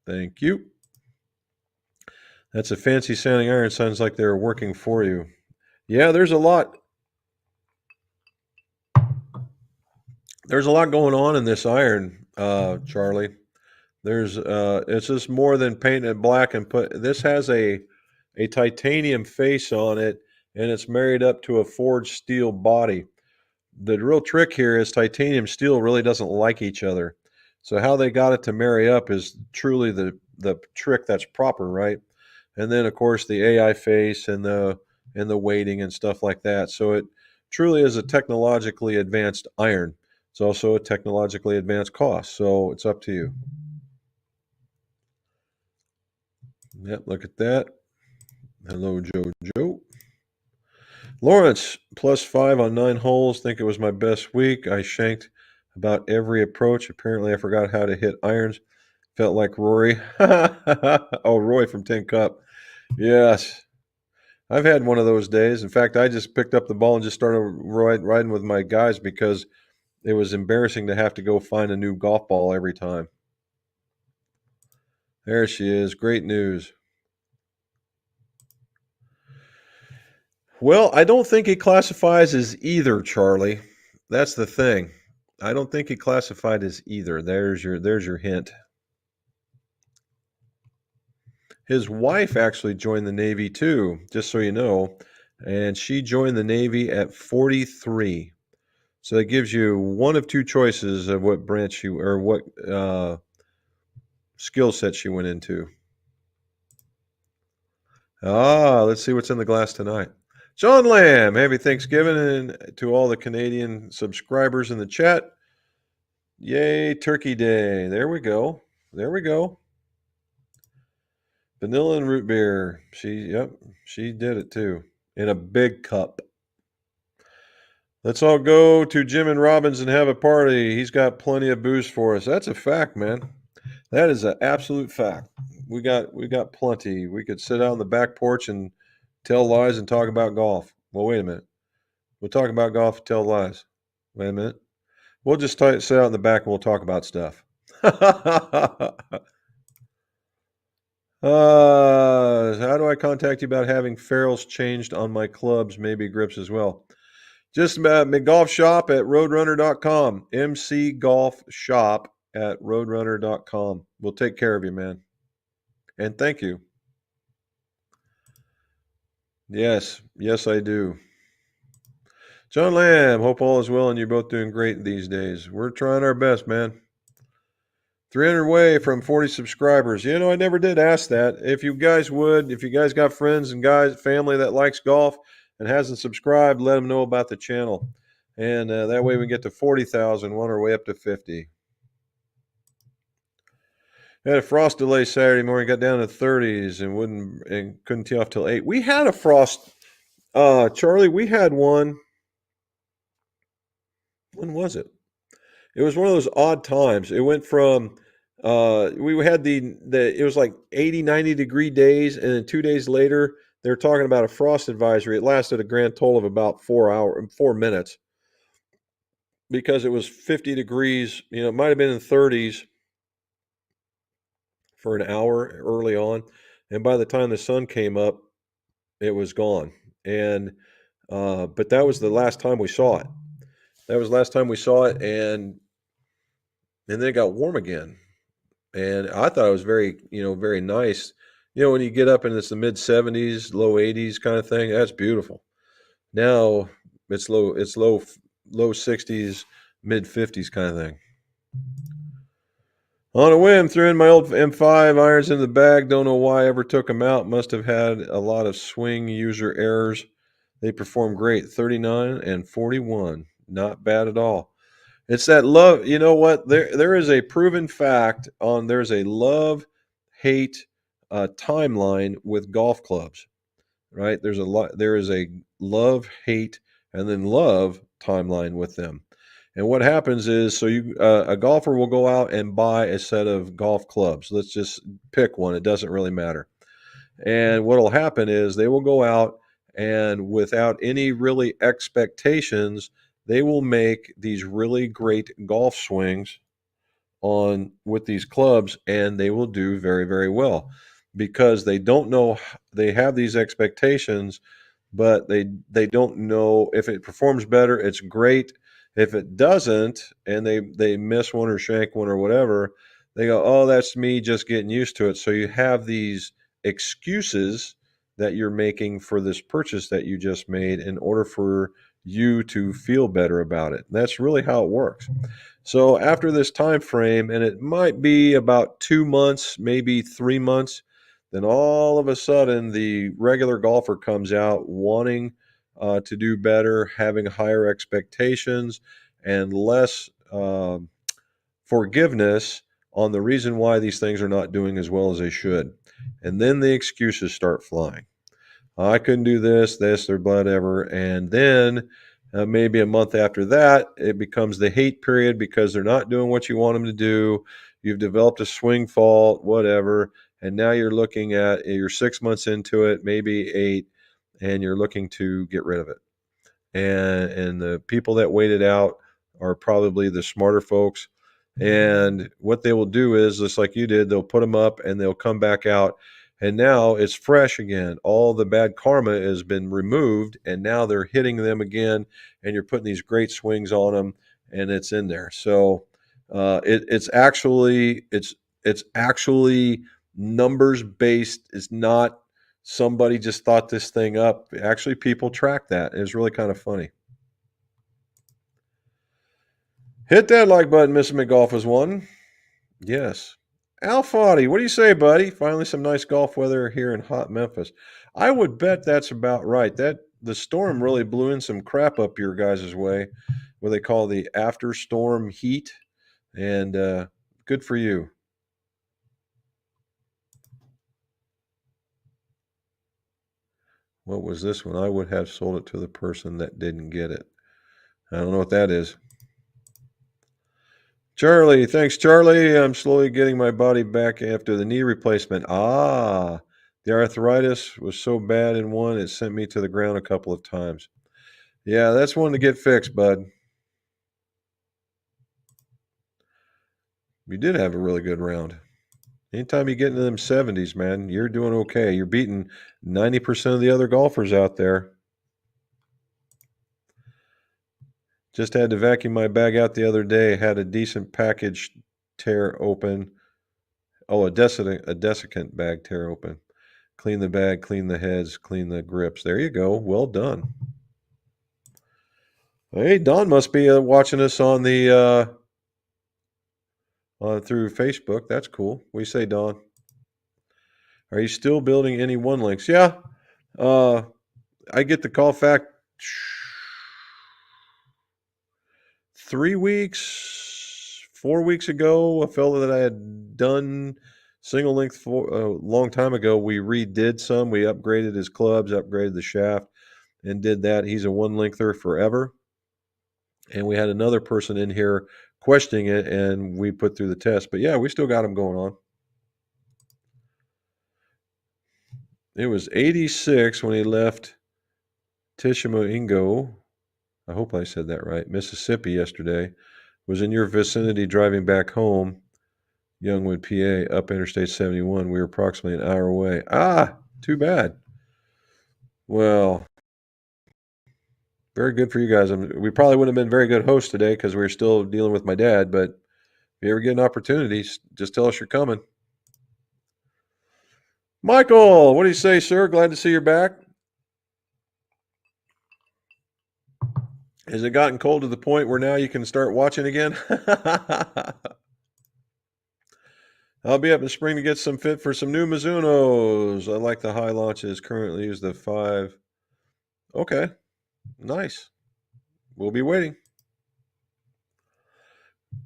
Thank you. That's a fancy sounding iron. Sounds like they're working for you. Yeah, there's a lot. There's a lot going on in this iron, Charlie. It's just more than painting it black and this has a titanium face on it, and it's married up to a forged steel body. The real trick here is titanium steel really doesn't like each other. So how they got it to marry up is truly the trick that's proper, right? And then of course the AI face and the weighting and stuff like that. So it truly is a technologically advanced iron. It's also a technologically advanced cost. So it's up to you. Yep, look at that. Hello, Joe. Lawrence, +5 on 9 holes. Think it was my best week. I shanked about every approach. Apparently, I forgot how to hit irons. Felt like Rory. Oh, Roy from Tin Cup. Yes. I've had one of those days. In fact, I just picked up the ball and just started riding with my guys because it was embarrassing to have to go find a new golf ball every time. There she is. Great news. Well, I don't think he classifies as either, Charlie. That's the thing. I don't think he classified as either. There's your hint. His wife actually joined the Navy too, just so you know, and she joined the Navy at 43. So that gives you one of two choices of what branch what skill set she went into. Let's see what's in the glass tonight. John Lamb, happy Thanksgiving, and to all the Canadian subscribers in the chat. Yay, Turkey Day. There we go. There we go. Vanilla and root beer. She did it too. In a big cup. Let's all go to Jim and Robbins and have a party. He's got plenty of booze for us. That's a fact, man. That is an absolute fact. We got plenty. We could sit out on the back porch and tell lies and talk about golf. Well, wait a minute. We'll talk about golf and tell lies. Wait a minute. We'll just sit out in the back and we'll talk about stuff. How do I contact you about having ferrules changed on my clubs, maybe grips as well? Just about McGolf Shop at roadrunner.com. MC Golf Shop at roadrunner.com. We'll take care of you, man. And thank you. Yes, I do. John Lamb, hope all is well and you're both doing great these days. We're trying our best, man. 300 away from 40 subscribers. You know, I never did ask that. If you guys got friends and family that likes golf and hasn't subscribed, let them know about the channel. And that way we get to 40,000, on our way up to 50. Had a frost delay Saturday morning, got down to 30s and couldn't tee off till 8. We had a frost, Charlie, we had one. When was it? It was one of those odd times. It went from we had it was like 80, 90 degree days, and then 2 days later they're talking about a frost advisory. It lasted a grand total of about 4 minutes because it was 50 degrees. You know, it might have been in 30s for an hour early on, and by the time the sun came up, it was gone. And but that was the last time we saw it. That was the last time we saw it, and then it got warm again. And I thought it was very nice. You know, when you get up and it's the mid 70s, low 80s kind of thing, that's beautiful. Now it's low 60s, mid 50s kind of thing. On a whim, threw in my old M5 irons in the bag. Don't know why I ever took them out. Must have had a lot of swing user errors. They perform great. 39 and 41. Not bad at all. It's that love. You know what? There is a proven fact there's a love-hate timeline with golf clubs, right? There is a love-hate and then love timeline with them. And what happens is, so a golfer will go out and buy a set of golf clubs. Let's just pick one. It doesn't really matter. And what will happen is they will go out and without any really expectations, they will make these really great golf swings with these clubs, and they will do very, very well because they don't know. They have these expectations, but they don't know if it performs better. It's great. If it doesn't, and they miss one or shank one or whatever, they go, "Oh, that's me just getting used to it." So you have these excuses that you're making for this purchase that you just made in order for you to feel better about it. That's really how it works. So after this time frame, and it might be about 2 months, maybe 3 months, then all of a sudden the regular golfer comes out wanting to do better, having higher expectations and less forgiveness on the reason why these things are not doing as well as they should. And then the excuses start flying. I couldn't do this, or whatever. And then maybe a month after that, it becomes the hate period because they're not doing what you want them to do. You've developed a swing fault, whatever. And now you're you're 6 months into it, maybe 8, and you're looking to get rid of it. And the people that wait it out are probably the smarter folks. And what they will do is, just like you did, they'll put them up and they'll come back out. And now it's fresh again. All the bad karma has been removed, and now they're hitting them again, and you're putting these great swings on them, and it's in there. So it's actually numbers based. It's not somebody just thought this thing up. Actually, people track that. It's really kind of funny. Hit that like button, Mr. McGolf is one. Yes. Al Foddy, what do you say, buddy? Finally, some nice golf weather here in hot Memphis. I would bet that's about right. That the storm really blew in some crap up your guys' way, what they call the after storm heat, and good for you. What was this one? I would have sold it to the person that didn't get it. I don't know what that is. Charlie, thanks, Charlie. I'm slowly getting my body back after the knee replacement. Ah, the arthritis was so bad in one, it sent me to the ground a couple of times. Yeah, that's one to get fixed, bud. You did have a really good round. Anytime you get into them 70s, man, you're doing okay. You're beating 90% of the other golfers out there. Just had to vacuum my bag out the other day. Had a decent package tear open. Oh, a desiccant bag tear open. Clean the bag, clean the heads, clean the grips. There you go. Well done. Hey, Don must be watching us on the through Facebook. That's cool. What do you say, Don? Are you still building any one links? Yeah. I get the call fact 3 weeks, 4 weeks ago. A fellow that I had done single length for a long time ago. We redid some. We upgraded his clubs, upgraded the shaft, and did that. He's a one lengther forever. And we had another person in here questioning it, and we put through the test. But yeah, we still got him going on. It was 86 when he left Tishomingo. I hope I said that right. Mississippi yesterday. Was in your vicinity driving back home, Youngwood, PA, up Interstate 71. We were approximately an hour away. Ah, too bad. Well, very good for you guys. We probably wouldn't have been very good hosts today because we were still dealing with my dad. But if you ever get an opportunity, just tell us you're coming. Michael, what do you say, sir? Glad to see you're back. Has it gotten cold to the point where now you can start watching again? I'll be up in spring to get some fit for some new Mizunos. I like the high launches. Currently use the 5. Okay, nice. We'll be waiting.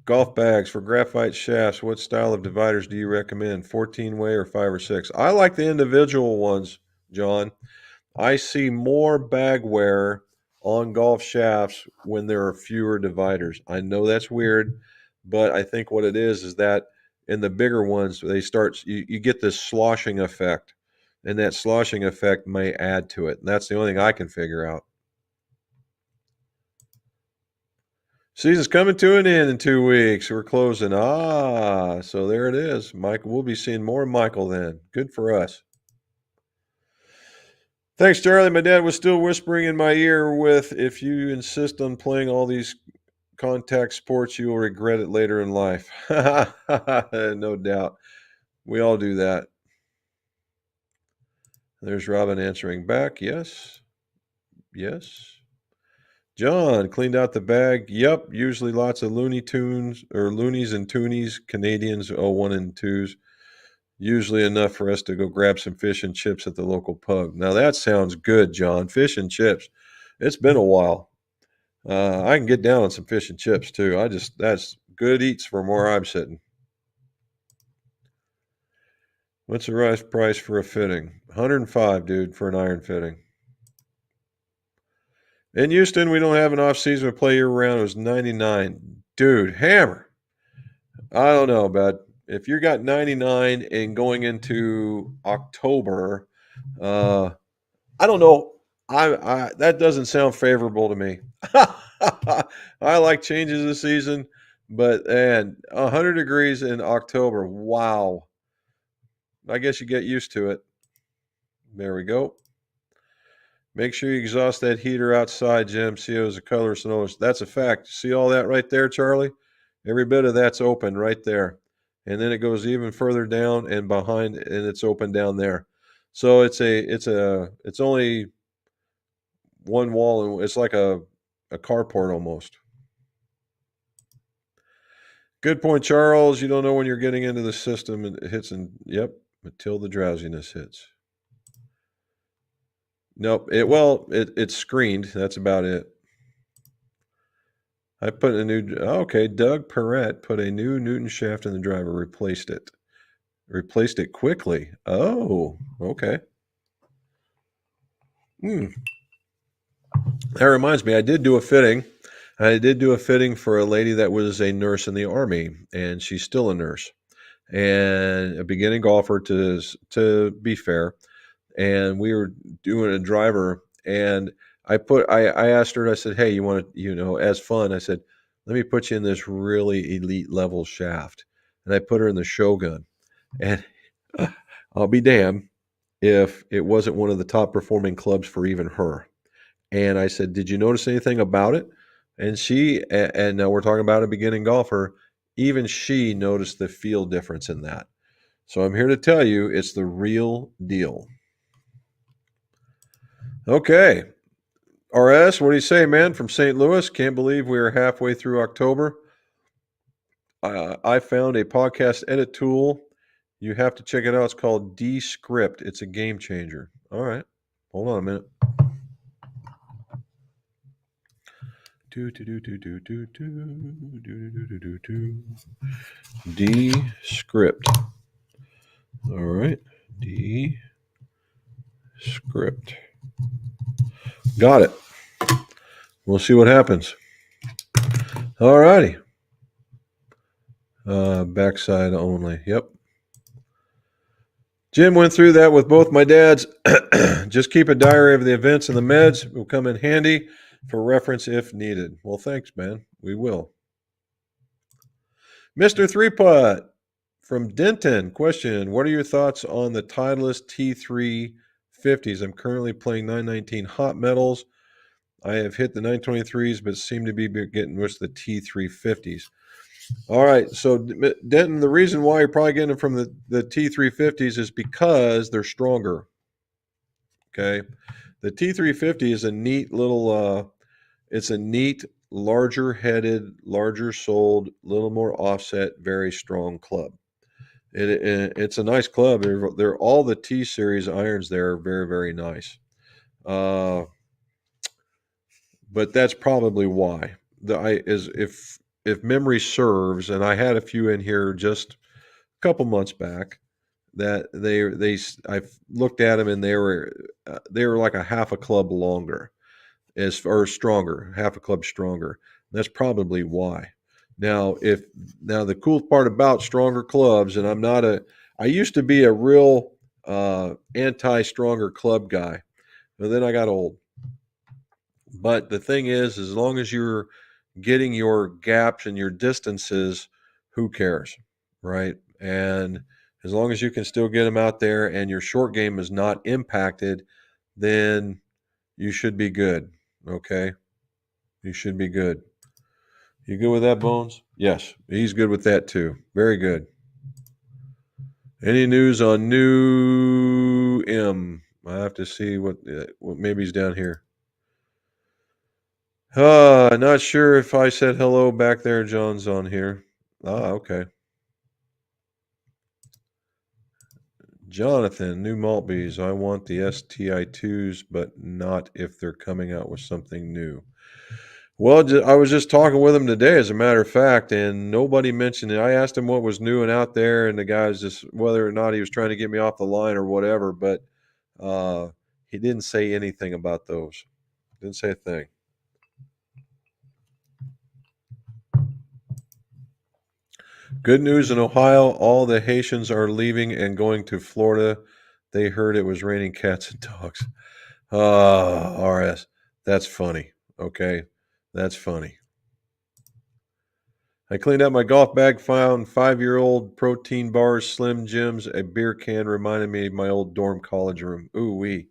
Golf bags for graphite shafts. What style of dividers do you recommend? 14-way or 5 or 6? I like the individual ones, John. I see more bag wear on golf shafts when there are fewer dividers. I know that's weird, but I think what it is that in the bigger ones, they start, you get this sloshing effect, and that sloshing effect may add to it. And that's the only thing I can figure out. Season's coming to an end in 2 weeks. We're closing. Ah, so there it is. Michael, we'll be seeing more Michael then. Good for us. Thanks, Charlie. My dad was still whispering in my ear with, if you insist on playing all these contact sports, you will regret it later in life. No doubt. We all do that. There's Robin answering back. Yes. Yes. John cleaned out the bag. Yep. Usually lots of Looney Tunes or Loonies and Toonies, Canadians, 1 and 2s. Usually enough for us to go grab some fish and chips at the local pub. Now that sounds good, John. Fish and chips. It's been a while. I can get down on some fish and chips too. That's good eats from where I'm sitting. What's the right price for a fitting? 105, dude, for an iron fitting. In Houston, we don't have an off season. We play year round. It was 99. Dude, hammer. I don't know, bud. If you got 99 and going into October, I don't know. I that doesn't sound favorable to me. I like changes this season, but and 100 degrees in October. Wow. I guess you get used to it. There we go. Make sure you exhaust that heater outside, Jim. See, it was a colorless noise. That's a fact. See all that right there, Charlie? Every bit of that's open right there. And then it goes even further down and behind, and it's open down there. So it's only one wall, and it's like a carport almost. Good point, Charles. You don't know when you're getting into the system, and it hits, and yep, until the drowsiness hits. Nope. It's screened. That's about it. I put a new. Okay, Doug Perrette put a new Newton shaft in the driver. Replaced it. Replaced it quickly. Oh, okay. That reminds me, I did do a fitting. I did do a fitting for a lady that was a nurse in the Army, and she's still a nurse and a beginning golfer to be fair. And we were doing a driver, and I asked her, I said, hey, you want to, as fun, I said, let me put you in this really elite level shaft. And I put her in the Shogun. And I'll be damned if it wasn't one of the top performing clubs for even her. And I said, did you notice anything about it? And and now we're talking about a beginning golfer, even she noticed the feel difference in that. So I'm here to tell you it's the real deal. Okay. RS, what do you say, man? From St. Louis. Can't believe we are halfway through October. I found a podcast edit tool. You have to check it out. It's called Descript. It's a game changer. All right. Hold on a minute. Descript. All right. Descript. Got it. We'll see what happens. All righty. Backside only. Yep. Jim went through that with both my dads. Just keep a diary of the events and the meds. It will come in handy for reference if needed. Well, thanks, man. We will. Mr. Three Putt from Denton. Question: what are your thoughts on the Titleist T350s? I'm currently playing 919 hot metals. I have hit the 923s, but seem to be getting with the T350s. All right, so Denton, the reason why you're probably getting them from the T350s is because they're stronger. Okay, the T350 is a neat little. It's a neat, larger headed, larger soled, little more offset, very strong club. It's a nice club. They're all the T series irons there are very, very nice. But that's probably why. If memory serves, and I had a few in here just a couple months back that I looked at them and they were like a half a club longer, or stronger, half a club stronger. That's probably why. Now the cool part about stronger clubs, and I used to be a real anti-stronger club guy, but then I got old. But the thing is, as long as you're getting your gaps and your distances, who cares, right? And as long as you can still get them out there and your short game is not impacted, then you should be good, okay? You should be good. You good with that, Bones? Yes, he's good with that too. Very good. Any news on new M? I have to see what maybe he's down here. Not sure if I said hello back there. John's on here. Okay. Jonathan, new Maltbys. I want the STI2s, but not if they're coming out with something new. Well, I was just talking with him today, as a matter of fact, and nobody mentioned it. I asked him what was new and out there, and the guy was just whether or not he was trying to get me off the line or whatever, but he didn't say anything about those. Didn't say a thing. Good news in Ohio, all the Haitians are leaving and going to Florida. They heard it was raining cats and dogs. RS, that's funny. Okay, that's funny. I cleaned out my golf bag, found 5-year-old protein bars, Slim Jims, a beer can, reminded me of my old dorm college room. Ooh wee.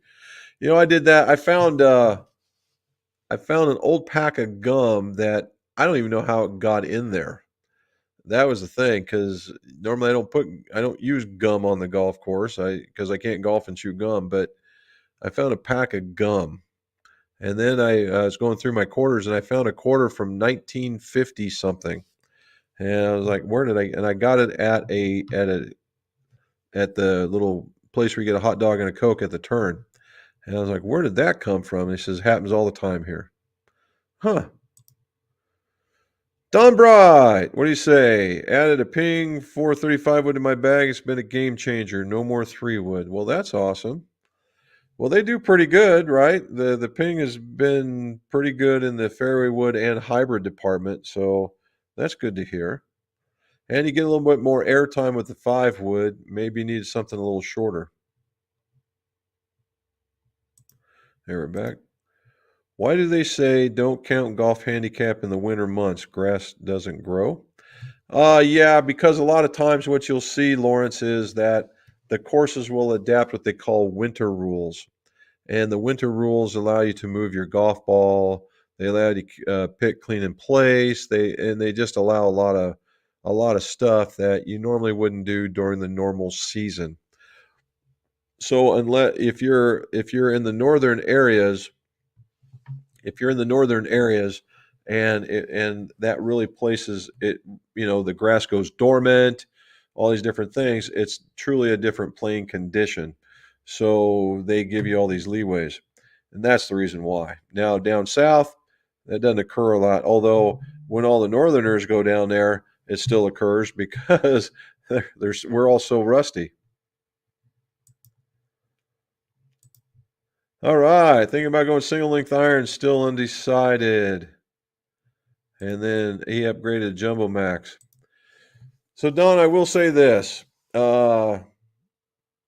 I did that. I found an old pack of gum that I don't even know how it got in there. That was the thing, because normally I don't use gum on the golf course because I can't golf and chew gum, but I found a pack of gum. And then I was going through my quarters and I found a quarter from 1950 something. And I was like, and I got it at the little place where you get a hot dog and a Coke at the turn. And I was like, where did that come from? And he says, happens all the time here. Huh. Don Bright, what do you say? Added a Ping 435 wood to my bag. It's been a game changer. No more 3 wood. Well, that's awesome. Well, they do pretty good, right? The ping has been pretty good in the fairway wood and hybrid department, so that's good to hear. And you get a little bit more airtime with the 5 wood. Maybe you need something a little shorter. There we're back. Why do they say don't count golf handicap in the winter months? Grass doesn't grow. Yeah, because a lot of times what you'll see, Lawrence, is that the courses will adapt what they call winter rules. And the winter rules allow you to move your golf ball. They allow you to pick clean in place. They just allow a lot of stuff that you normally wouldn't do during the normal season. So unless if you're in the northern areas, if you're in the northern areas and that really places it, the grass goes dormant, all these different things, it's truly a different playing condition. So they give you all these leeways, and that's the reason why. Now down south, that doesn't occur a lot, although when all the northerners go down there, it still occurs because we're all so rusty. All right, thinking about going single length iron, still undecided. And then he upgraded Jumbo Max. So Don, I will say this: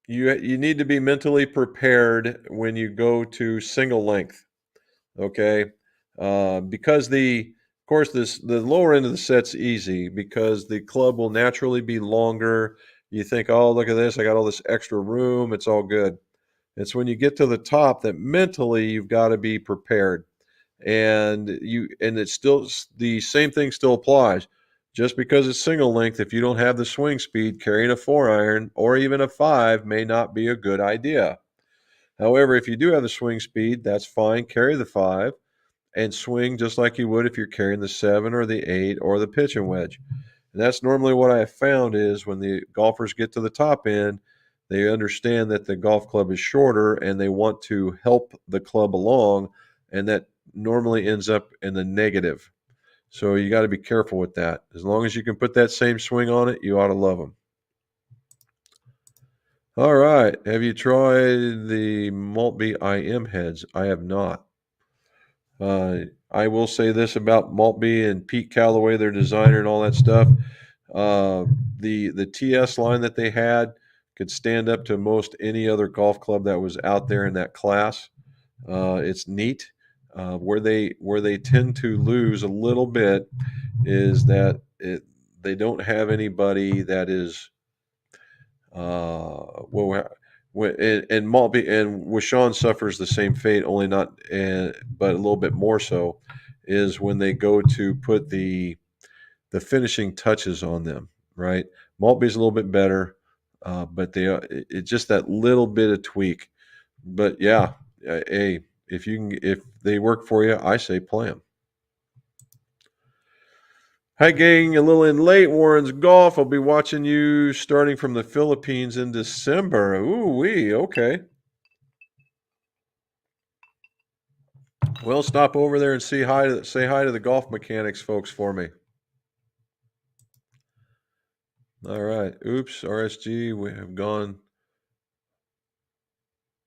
you need to be mentally prepared when you go to single length. Okay, because of course the lower end of the set's easy because the club will naturally be longer. You think, oh, look at this, I got all this extra room, it's all good. It's when you get to the top that mentally you've got to be prepared. And it's still the same thing still applies. Just because it's single length, if you don't have the swing speed, carrying a 4 iron or even a 5 may not be a good idea. However, if you do have the swing speed, that's fine. Carry the 5 and swing just like you would if you're carrying the 7 or the 8 or the pitching wedge. And that's normally what I have found is when the golfers get to the top end, they understand that the golf club is shorter and they want to help the club along, and that normally ends up in the negative. So you got to be careful with that. As long as you can put that same swing on it, you ought to love them. All right. Have you tried the Maltby IM heads? I have not. I will say this about Maltby and Pete Callaway, their designer and all that stuff. The TS line that they had could stand up to most any other golf club that was out there in that class. It's neat. Where they tend to lose a little bit is that they don't have anybody that is and Maltby and Wishawn suffers the same fate, only not, but a little bit more so, is when they go to put the finishing touches on them. Right, Maltby's a little bit better, but it's just that little bit of tweak. But yeah, hey, if they work for you, I say play them. Hi, gang. A little in late. Warren's Golf. I'll be watching you starting from the Philippines in December. Ooh wee. Okay. Well, stop over there and say hi to the golf mechanics folks for me. All right. Oops. RSG. We have gone.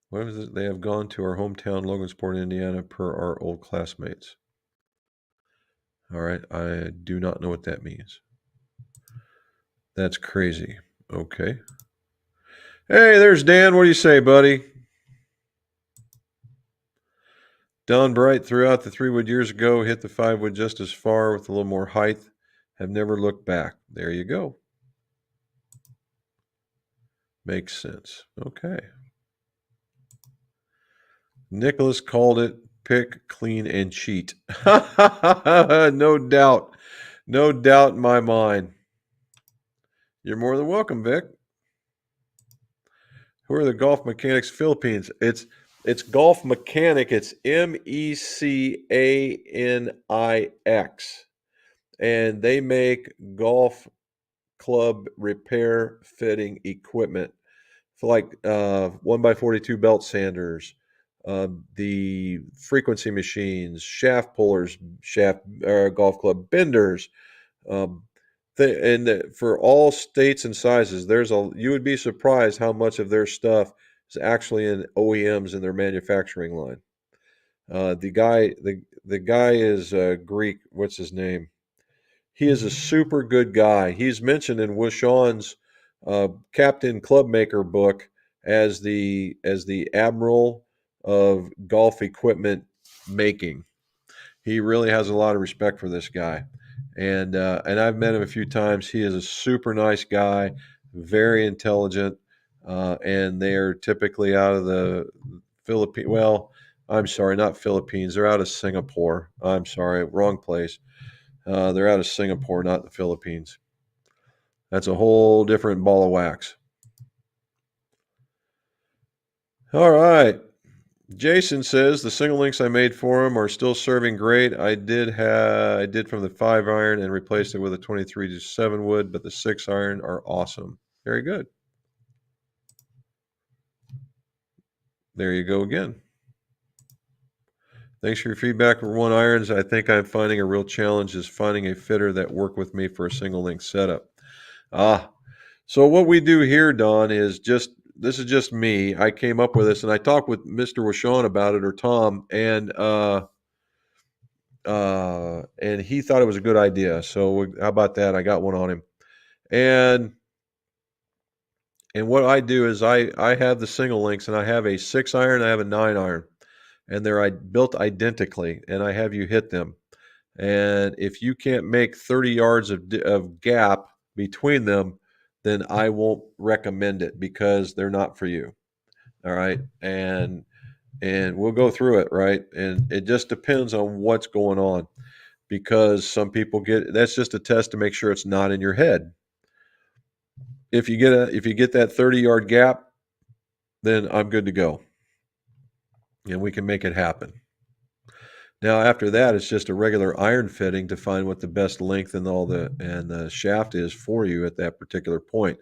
What is it? They have gone to our hometown, Logansport, Indiana, per our old classmates. All right. I do not know what that means. That's crazy. Okay. Hey, there's Dan. What do you say, buddy? Don Bright threw out the 3-wood years ago, hit the 5-wood just as far with a little more height. Have never looked back. There you go. Makes sense. Okay. Nicholas called it pick, clean, and cheat. No doubt. No doubt in my mind. You're more than welcome, Vic. Who are the Golf Mechanics Philippines? It's Golf Mechanic. It's MECANIX. And they make golf club repair fitting equipment for like 1x42 belt sanders, the frequency machines, shaft pullers, golf club benders, for all states and sizes. You would be surprised how much of their stuff is actually in OEMs in their manufacturing line. The guy is Greek. What's his name? He is a super good guy. He's mentioned in Wishon's Captain Clubmaker book as the admiral of golf equipment making. He really has a lot of respect for this guy, and I've met him a few times. He is a super nice guy, very intelligent, and they are typically out of the Philippines. Well, I'm sorry, not Philippines. They're out of Singapore. I'm sorry, wrong place. They're out of Singapore, not the Philippines. That's a whole different ball of wax. All right. Jason says the single links I made for him are still serving great. I did from the 5-iron and replaced it with a 23-7 wood, but the 6-iron are awesome. Very good. There you go again. Thanks for your feedback for 1-irons. I think I'm finding a real challenge is finding a fitter that work with me for a single link setup. So what we do here, Don, is this is just me. I came up with this, and I talked with Mr. Wishon about it, or Tom, and he thought it was a good idea. So how about that? I got one on him, and what I do is I have the single links, and I have a 6-iron, I have a 9-iron, and they're built identically, and I have you hit them. And if you can't make 30 yards of gap between them, then I won't recommend it because they're not for you. All right. And we'll go through it, right? And it just depends on what's going on, because some people that's just a test to make sure it's not in your head. If you get that 30-yard gap, then I'm good to go. And we can make it happen. Now, after that, it's just a regular iron fitting to find what the best length and the shaft is for you at that particular point.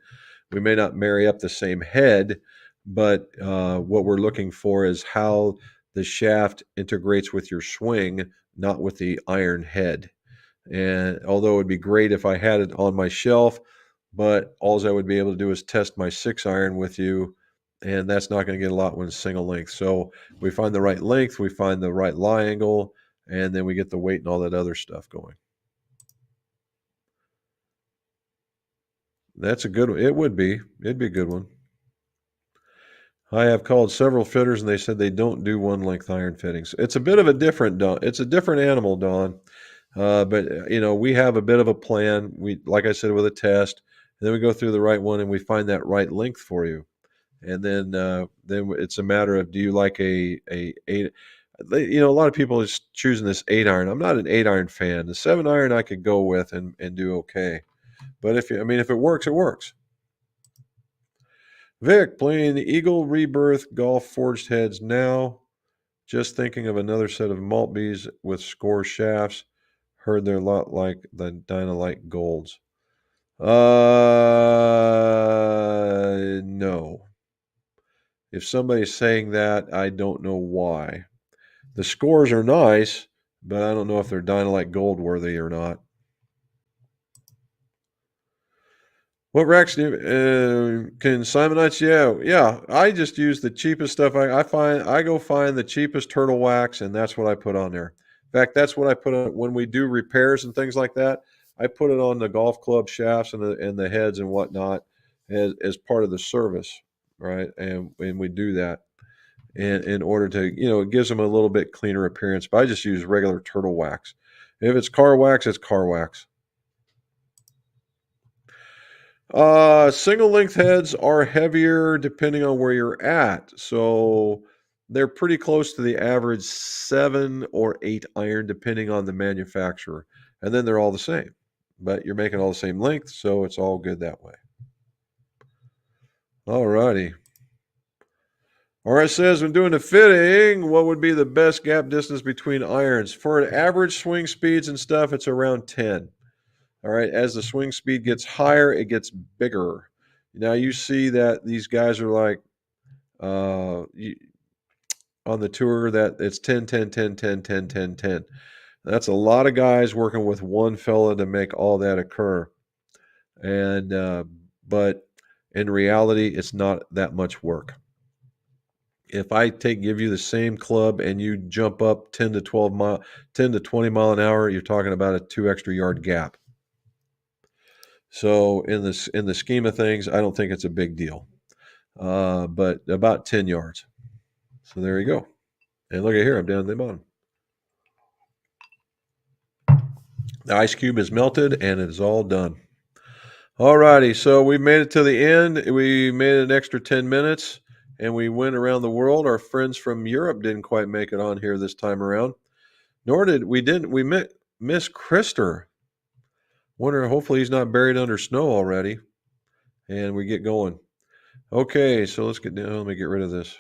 We may not marry up the same head, but what we're looking for is how the shaft integrates with your swing, not with the iron head. And although it would be great if I had it on my shelf, but all I would be able to do is test my 6-iron with you, and that's not going to get a lot when it's single length. So we find the right length, we find the right lie angle, and then we get the weight and all that other stuff going. That's a good one. It'd be a good one. I have called several fitters, and they said they don't do 1-length iron fittings. It's a bit of a different It's a different animal, Don. But we have a bit of a plan. Like I said, with a test, and then we go through the right one, and we find that right length for you. And then it's a matter of, do you like a 8? A lot of people is choosing this 8-iron. I'm not an 8-iron fan. The 7-iron I could go with and do okay. But if it works, it works. Vic, playing the Eagle Rebirth Golf Forged Heads now. Just thinking of another set of Maltbys with score shafts. Heard they're a lot like the Dynalite Golds. No. If somebody's saying that, I don't know why. The scores are nice, but I don't know if they're Dynalite Gold worthy or not. What racks do can Simonites? Yeah. I just use the cheapest stuff. I go find the cheapest turtle wax, and that's what I put on there. In fact, that's what I put on when we do repairs and things like that. I put it on the golf club shafts and the heads and whatnot as part of the service, right? And we do that in order to, it gives them a little bit cleaner appearance. But I just use regular turtle wax. If it's car wax, it's car wax. Single length heads are heavier depending on where you're at. So they're pretty close to the average 7 or 8 iron, depending on the manufacturer. And then they're all the same, but you're making all the same length, so it's all good that way. All righty. RS says, when doing the fitting, what would be the best gap distance between irons? For an average swing speeds and stuff, it's around 10. All right. As the swing speed gets higher, it gets bigger. Now you see that these guys are like on the tour that it's 10, 10, 10, 10, 10, 10, 10. That's a lot of guys working with one fella to make all that occur. And but in reality, it's not that much work. if I give you the same club and you jump up 10 to 20 mile an hour, you're talking about a 2 extra yard gap. So in the scheme of things, I don't think it's a big deal. But about 10 yards. So there you go. And look at here, I'm down at the bottom. The ice cube is melted and it is all done. All righty, so we made it to the end. We made an extra 10 minutes and we went around the world. Our friends from Europe didn't quite make it on here this time around. Nor did we met Miss Krister. Wonder, hopefully he's not buried under snow already. And we get going. Okay, so let's get down. Let me get rid of this.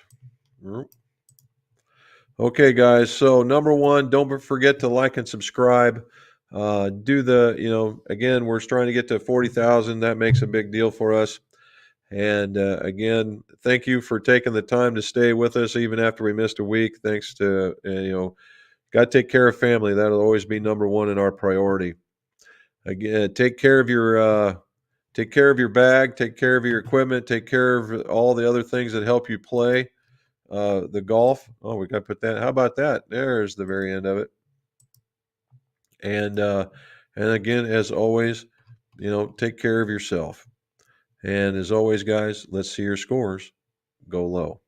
Okay, guys. So number one, don't forget to like and subscribe. Again, we're trying to get to 40,000. That makes a big deal for us. And again, thank you for taking the time to stay with us even after we missed a week. Thanks to, got to take care of family. That'll always be number one in our priority. Again, take care of your bag, take care of your equipment, take care of all the other things that help you play. The golf. Oh, we got to put that. How about that? There's the very end of it. And again, as always, take care of yourself. And as always, guys, let's see your scores go low.